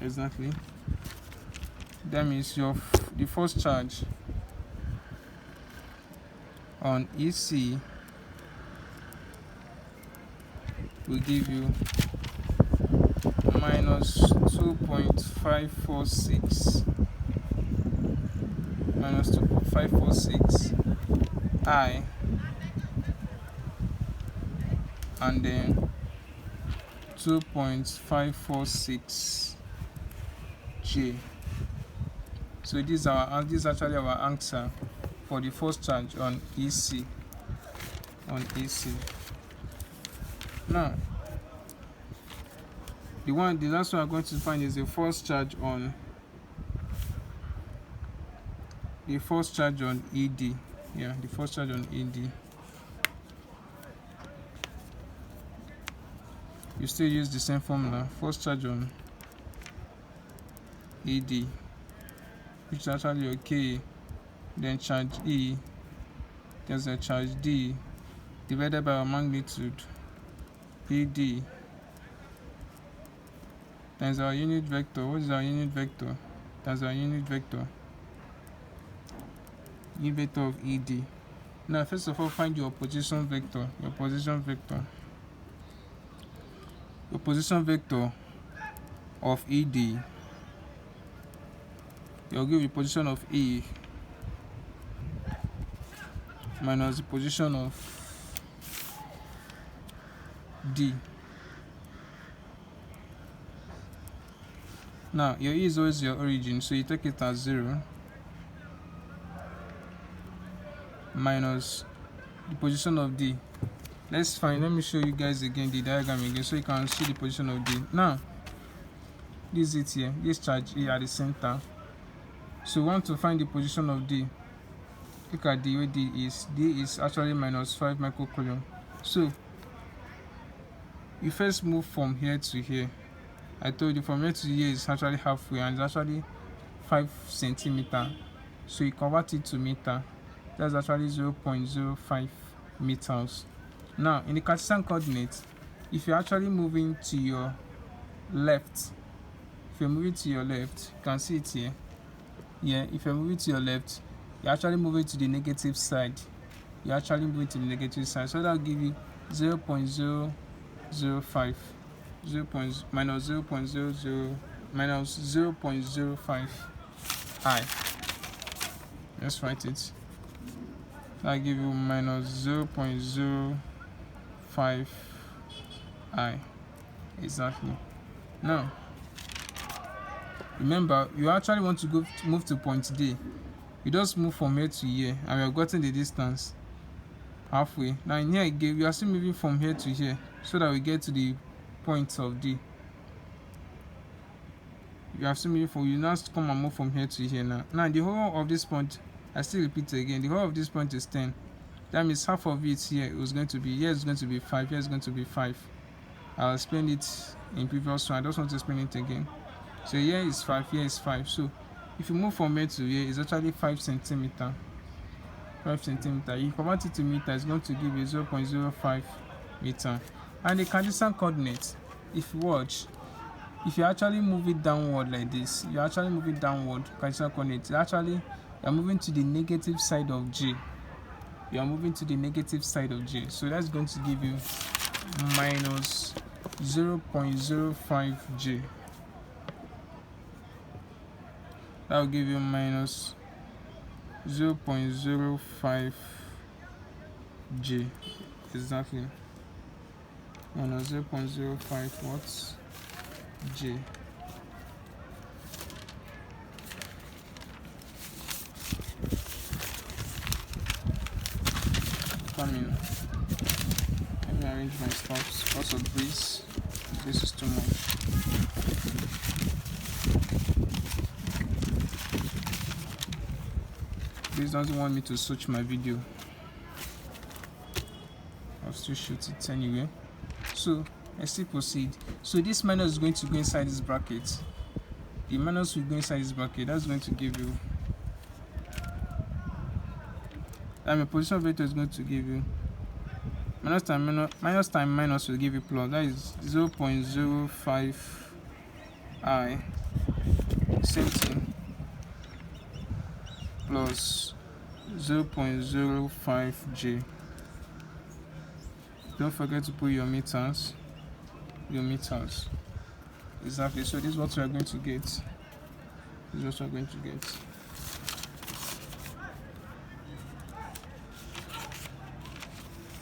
Exactly. That means the first charge on EC will give you minus 2.546 I, and then 2.546 J. So this is actually our answer for the first charge on EC. Now the last one I'm going to find is the first charge on ED. Yeah, the first charge on ED. You still use the same formula. First charge on ED, which is actually okay. Then charge E, there's a charge D divided by our magnitude PD times our unit vector. What is our unit vector? That's our unit vector of ED. Now first of all, find your position vector. Your position vector of ED, you'll give the position of E minus the position of D. Now your E is always your origin, so you take it as 0 minus the position of D. Let me show you guys again the diagram again so you can see the position of D. Now this is it here, this charge E at the center. So we want to find the position of D. Look at the way D is actually minus 5 microcoulomb. So you first move from here to here. I told you from here to here is actually halfway, and it's actually 5 centimeter. So you convert it to meter. That's actually 0.05 meters. Now in the Cartesian coordinates, if you're actually moving to your left, you can see it here. Yeah, if you're moving to your left, you're actually moving to the negative side. you actually move it to the negative side. So that will give you 0.005 minus 0.05 I. Let's write it. That will give you minus 0.05 I. Exactly. Now, remember, you actually want to move to point D. You just move from here to here, and we have gotten the distance halfway. Now in here again, we are still moving from here to here, so that we get to the point of D. You are still moving from, you now come and move from here to here now. Now the whole of this point, I still repeat again, the whole of this point is 10. That means half of it here is going to be, here is going to be 5, here is going to be 5. I'll explain it in previous one, I just want to explain it again. So here is 5, here is 5. So if you move from here to here, it's actually 5 centimeter. 5 centimeter. If you convert it to meter, it's going to give you 0.05 meter. And the Cartesian coordinates, if you watch, if you actually move it downward like this, you actually move it downward, Cartesian coordinates, actually you're moving to the negative side of J. You are moving to the negative side of J. So that's going to give you minus 0.05 J. That will give you minus 0.05 J. Exactly. Minus 0.05 what? J. Come in. Let me arrange my stops because of this. This is too much. This doesn't want me to switch my video. I'll still shoot it anyway. So let's still proceed. So this minus is going to go inside this bracket. The minus will go inside this bracket. That's going to give you, and my position vector is going to give you minus times minus will give you plus. That is 0.05 I. Same thing. Plus 0.05 J. Don't forget to put your meters. Exactly. So this is what we are going to get.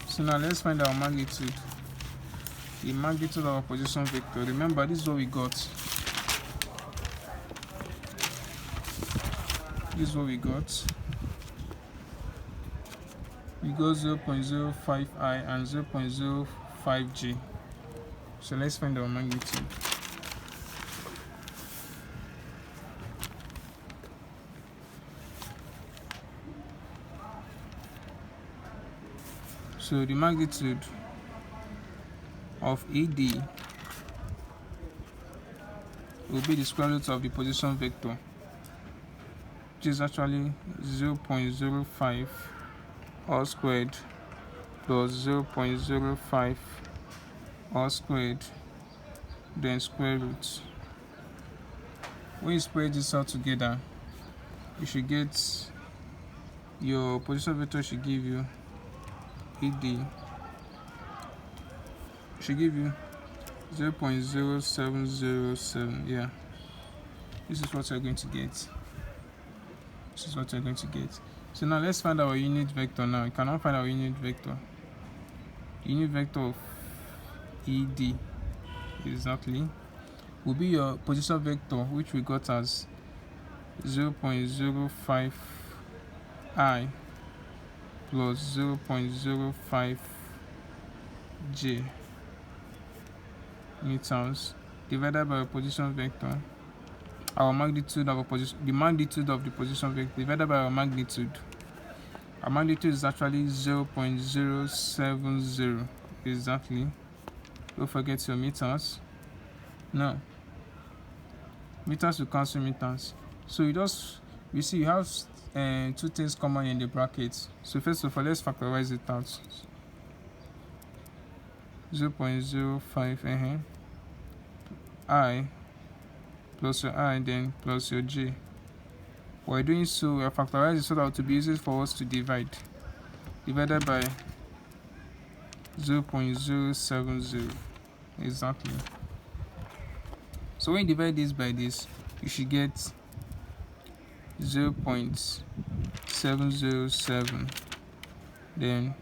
So now let's find our magnitude. The magnitude of our position vector. Remember, this is what we got. We got 0.05 I and 0.05 J. So let's find our magnitude. So the magnitude of ED will be the square root of the position vector, which is actually 0.05 all squared plus 0.05 all squared, then square root. When you spread this out together, you should get your position vector should give you ED should give you 0.0707. Yeah, this is what you're going to get. So now let's find our unit vector. Now you cannot find our unit vector. Unit vector of ED exactly will be your position vector, which we got as 0.05 I plus 0.05 J meters divided by our position vector, our magnitude of our position, the magnitude of the position vector divided by our magnitude. Our magnitude is actually 0.070 exactly. Don't forget your meters. Now meters will cancel meters. So you see you have two things common in the brackets. So first of all, let's factorize it out. 0.05 I plus your I, then plus your J. While doing so, we are factorizing so that to be easy for us to divide. divided by 0.070 exactly. So when you divide this by this, you should get 0.707, then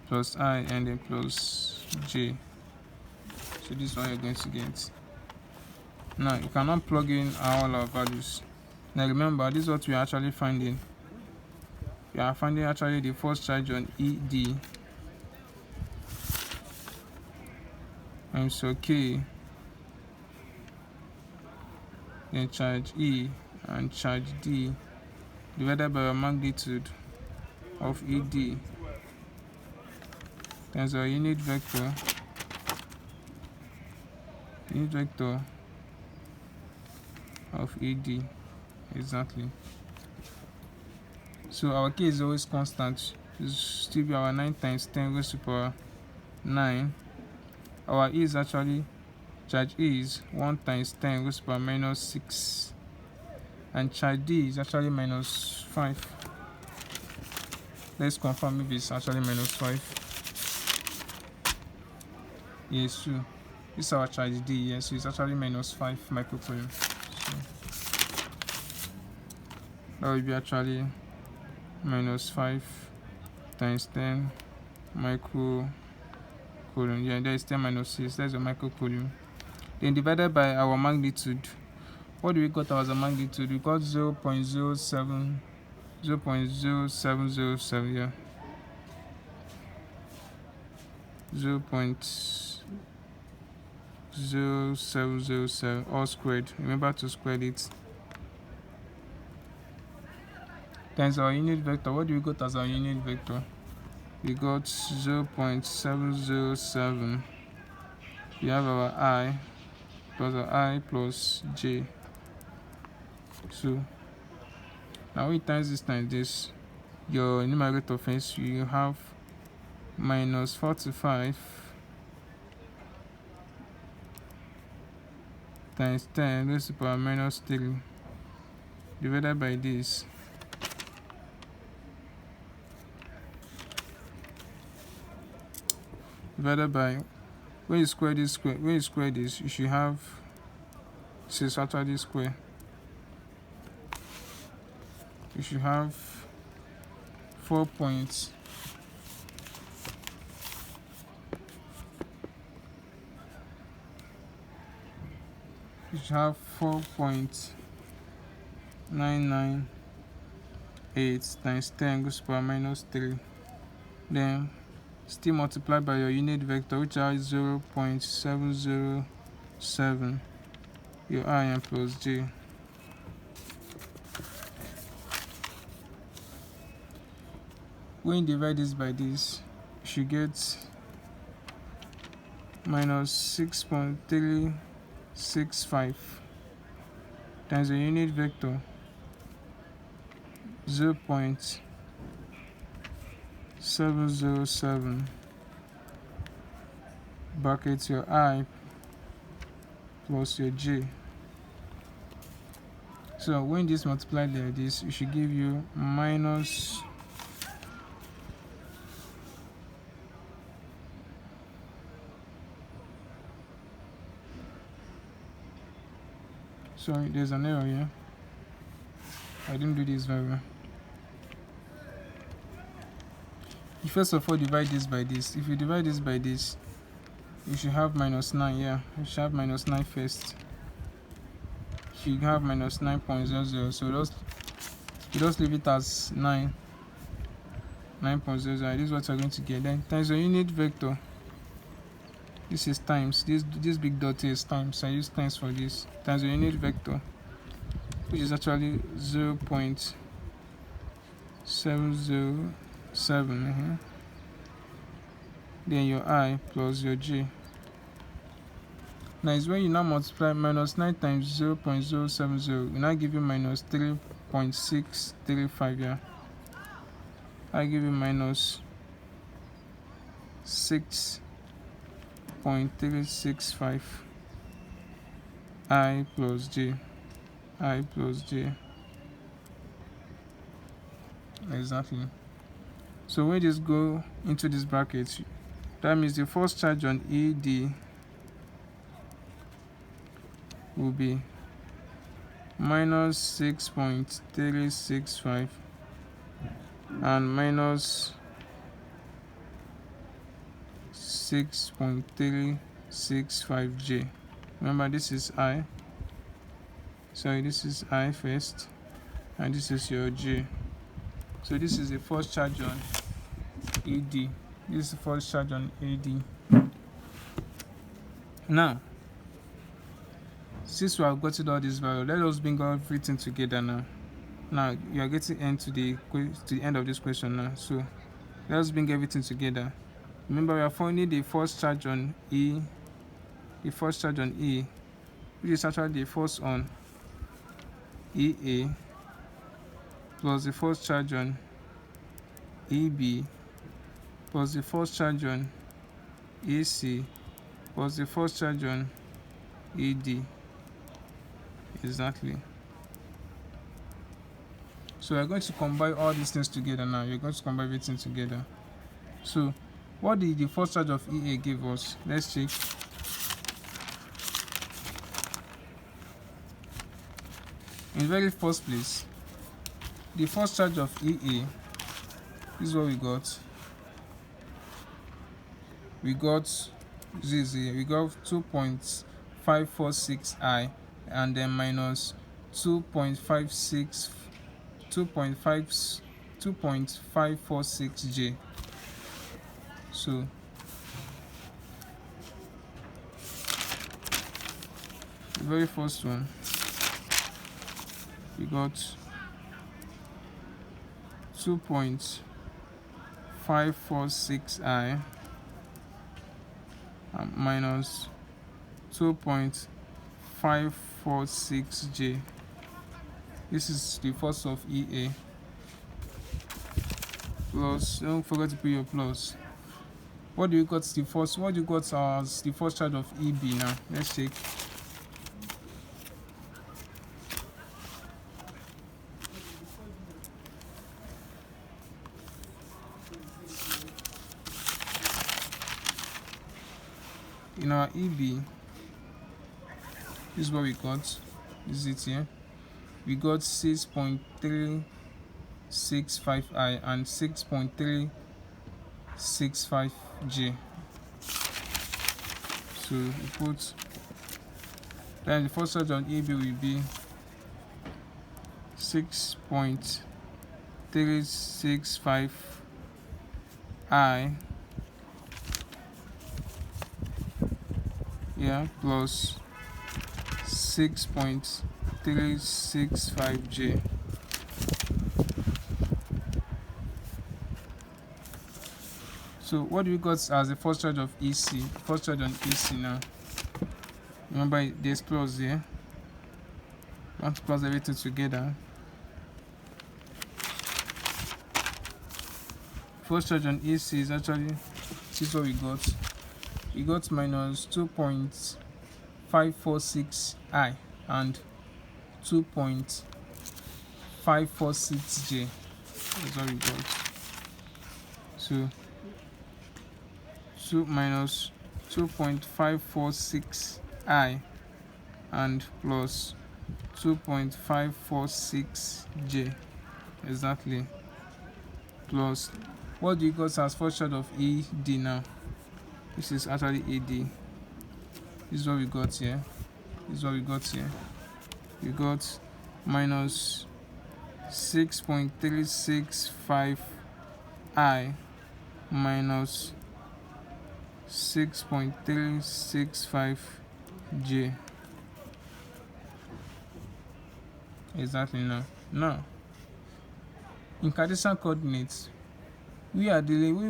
plus I, and then plus j. So this one you're going to get. Now you cannot plug in all our values. Now remember, this is what we are actually finding. We are finding actually the force charge on ED, and so K, then charge E and charge D divided by our magnitude of ED times our unit vector of ED exactly. So our K is always constant. It still be our 9 times 10 raised to power 9. Our E is actually, charge E is 1 times 10 raised to power minus 6, and charge D is actually minus 5. Let's confirm if it's actually minus 5. Yes, true. This is our charge D. Yes, so it's actually minus 5 microcoulomb. So that will be actually minus 5 times 10 microcoulomb. Yeah, there is 10 minus 6. That's a microcoulomb. Then divided by our magnitude. What do we got as a magnitude? We got 0.0707. Yeah. 0.0707 all squared. Remember to square it. Times our unit vector. What do we got as our unit vector? We got 0.707. We have our I plus j. So now when you times this times this, your numerator first, you have minus 45 times 10 raised to the power minus 3 divided by this. Divided by, when you square this, you should have, this is actually square. You should have 4 points. You should have 4.998 times 10 goes to the power minus 3. Then still multiply by your unit vector, which is 0.707, your I and plus j. When you divide this by this, you should get minus 6.365 times the unit vector 0.707 brackets your I plus your j. So when this multiplied like this, it should give you minus sorry, there's an error here. I didn't do this very well. You first of all divide this by this. If you divide this by this, you should have minus 9. Yeah, you should have minus 9 first. You have minus 9.00. So you just leave it as 9. 9.00. This is what you're going to get. Then times your unit vector. This is times. This big dot here is times. I use times for this. Times your unit vector, which is actually 0.707. Then your I plus your j. Now is when you now multiply minus 9 times 0.070, we now give you minus 3.635. Yeah, I give you minus 6.365 I plus j. Exactly. So when this go into this bracket, that means the first charge on ED will be minus 6.365 and minus 6.365J. Remember, this is I. Sorry, this is I first, and this is your J. So this is the first charge on AD. This is the first charge on AD. Now, since we have gotten all this value, let us bring everything together now. Now you are getting to the end of this question now. So let us bring everything together. Remember, we are finding the first charge on E, which is actually the force on EA, plus the first charge on EB, plus the first charge on AC, plus the first charge on ED. Exactly. So we're going to combine all these things together now. You're going to combine everything together. So what did the first charge of EA give us? Let's check. In the very first place, the first charge of EA, this is what we got. We got 2.546 I, and then minus 2.546 J. So the very first one, we got 2.546 I minus 2.546 J. This is the force of EA. Plus, don't forget to put your plus. What do you got the first? What do you got as the first charge of EB now? Let's check. In our EB, this is what we got. This is it here. We got 6.365 I and 6.365 J. So we put, then the first charge on EB will be 6.365 I, plus 6.365 J. So what do we got as the first charge of EC? First charge on EC now. Remember, there's plus there. We want to plus everything together. First charge on EC is actually, this is what we got. We got minus 2.546 I and 2.546 J. That's what we got. So 2 minus 2.546 I and plus 2.546 J. Exactly. Plus, what do you got as first charge of ED now? This is actually AD. This is what we got here. This is what we got here. We got minus 6.365 I minus 6.365 J. Exactly. Now in Cartesian coordinates, we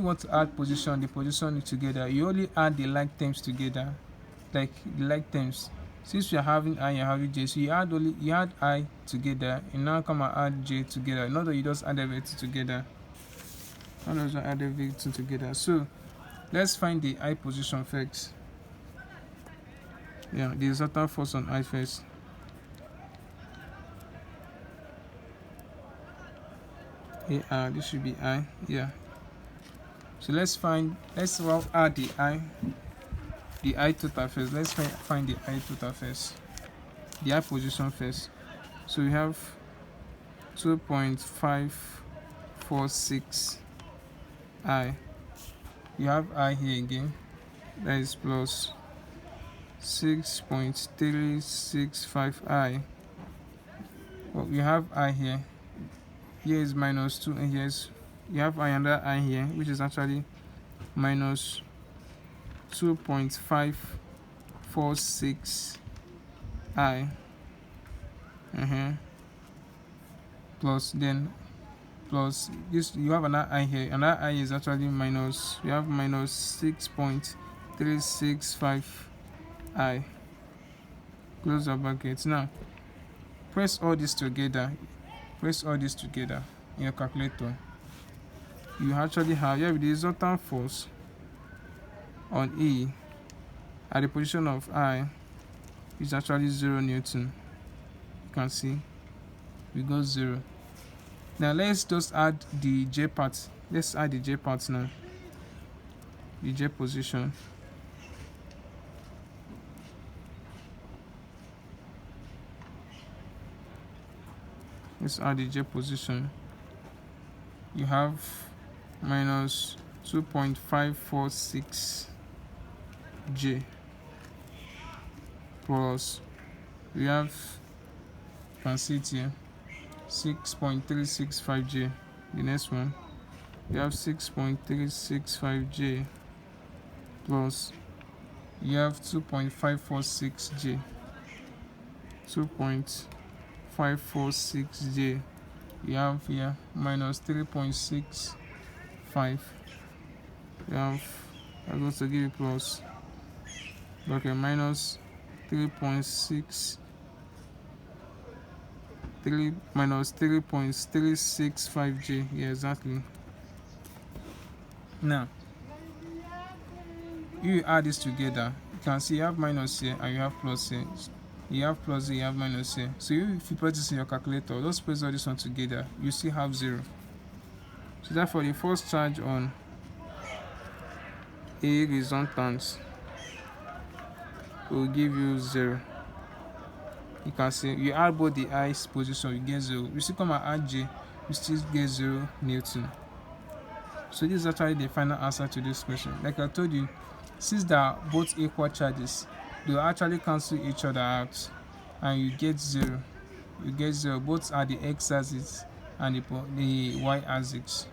want to add position, the position together. You only add the like terms together, like the like terms. Since we are having I and having J, so you add I together, and now come and add J together. Not that you just add everything together. So let's find the I position first. The resultant force on I first. This should be I. So let's well add the I total first. Let's find the I total first, the I position first. So we have 2.546 I. You have I here again, that is plus 6.365 I. Well, we have I here. Here is minus 2, and here's you have I under I here, which is actually minus 2.546 I. Plus plus this, you have another I here, and that I is actually minus, we have minus 6.365 I. Close the brackets. Now press all this together in your calculator. You actually have the resultant force on E at the position of I is actually 0 Newton. You can see we got 0. Now let's just add the J part. Let's add the J part now. The J position. Let's add the J position. You have minus 2.546 J plus, we have, you can see it here, 6.365 J. The next one, we have 6.365 J plus, you have 2.546 J. 2.546 J. You have here minus 3.65. You have, I'm going to give you plus, okay, minus 3.63 minus 3.365 J. Yeah, exactly. Now you add this together, you can see you have minus here and you have plus here. You have plus here, you have minus here. So if you put this in your calculator, just press all this one together, you still have 0. So therefore the first charge on A resultant will give you 0. You can see you add both the I's position, you get 0. You still come and add J, you still get 0 Newton. So this is actually the final answer to this question. Like I told you, since they are both equal charges, they will actually cancel each other out, and you get 0. You get 0 both at the x-axis and the y-axis.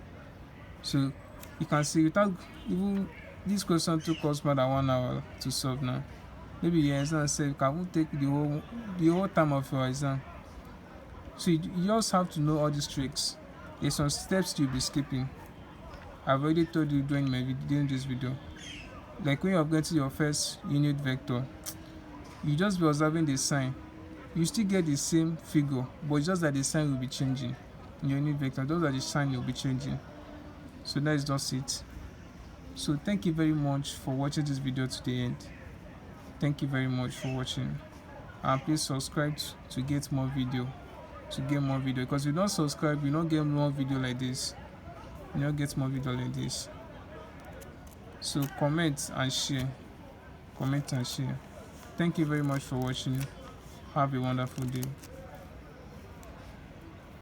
So you can see, without even this question took us more than 1 hour to solve. Now maybe your exam say you can take the whole time of your exam. So you just have to know all these tricks. There's some steps you'll be skipping. I've already told you during this video. Like when you're getting your first unit vector, you just be observing the sign. You still get the same figure, but just that the sign will be changing. In your unit vector, those are the sign will be changing. So that is just it. So thank you very much for watching this video to the end. Thank you very much for watching, and please subscribe to get more video. Because if you don't subscribe, you don't get more video like this. You don't get more video like this. So comment and share. Thank you very much for watching. Have a wonderful day.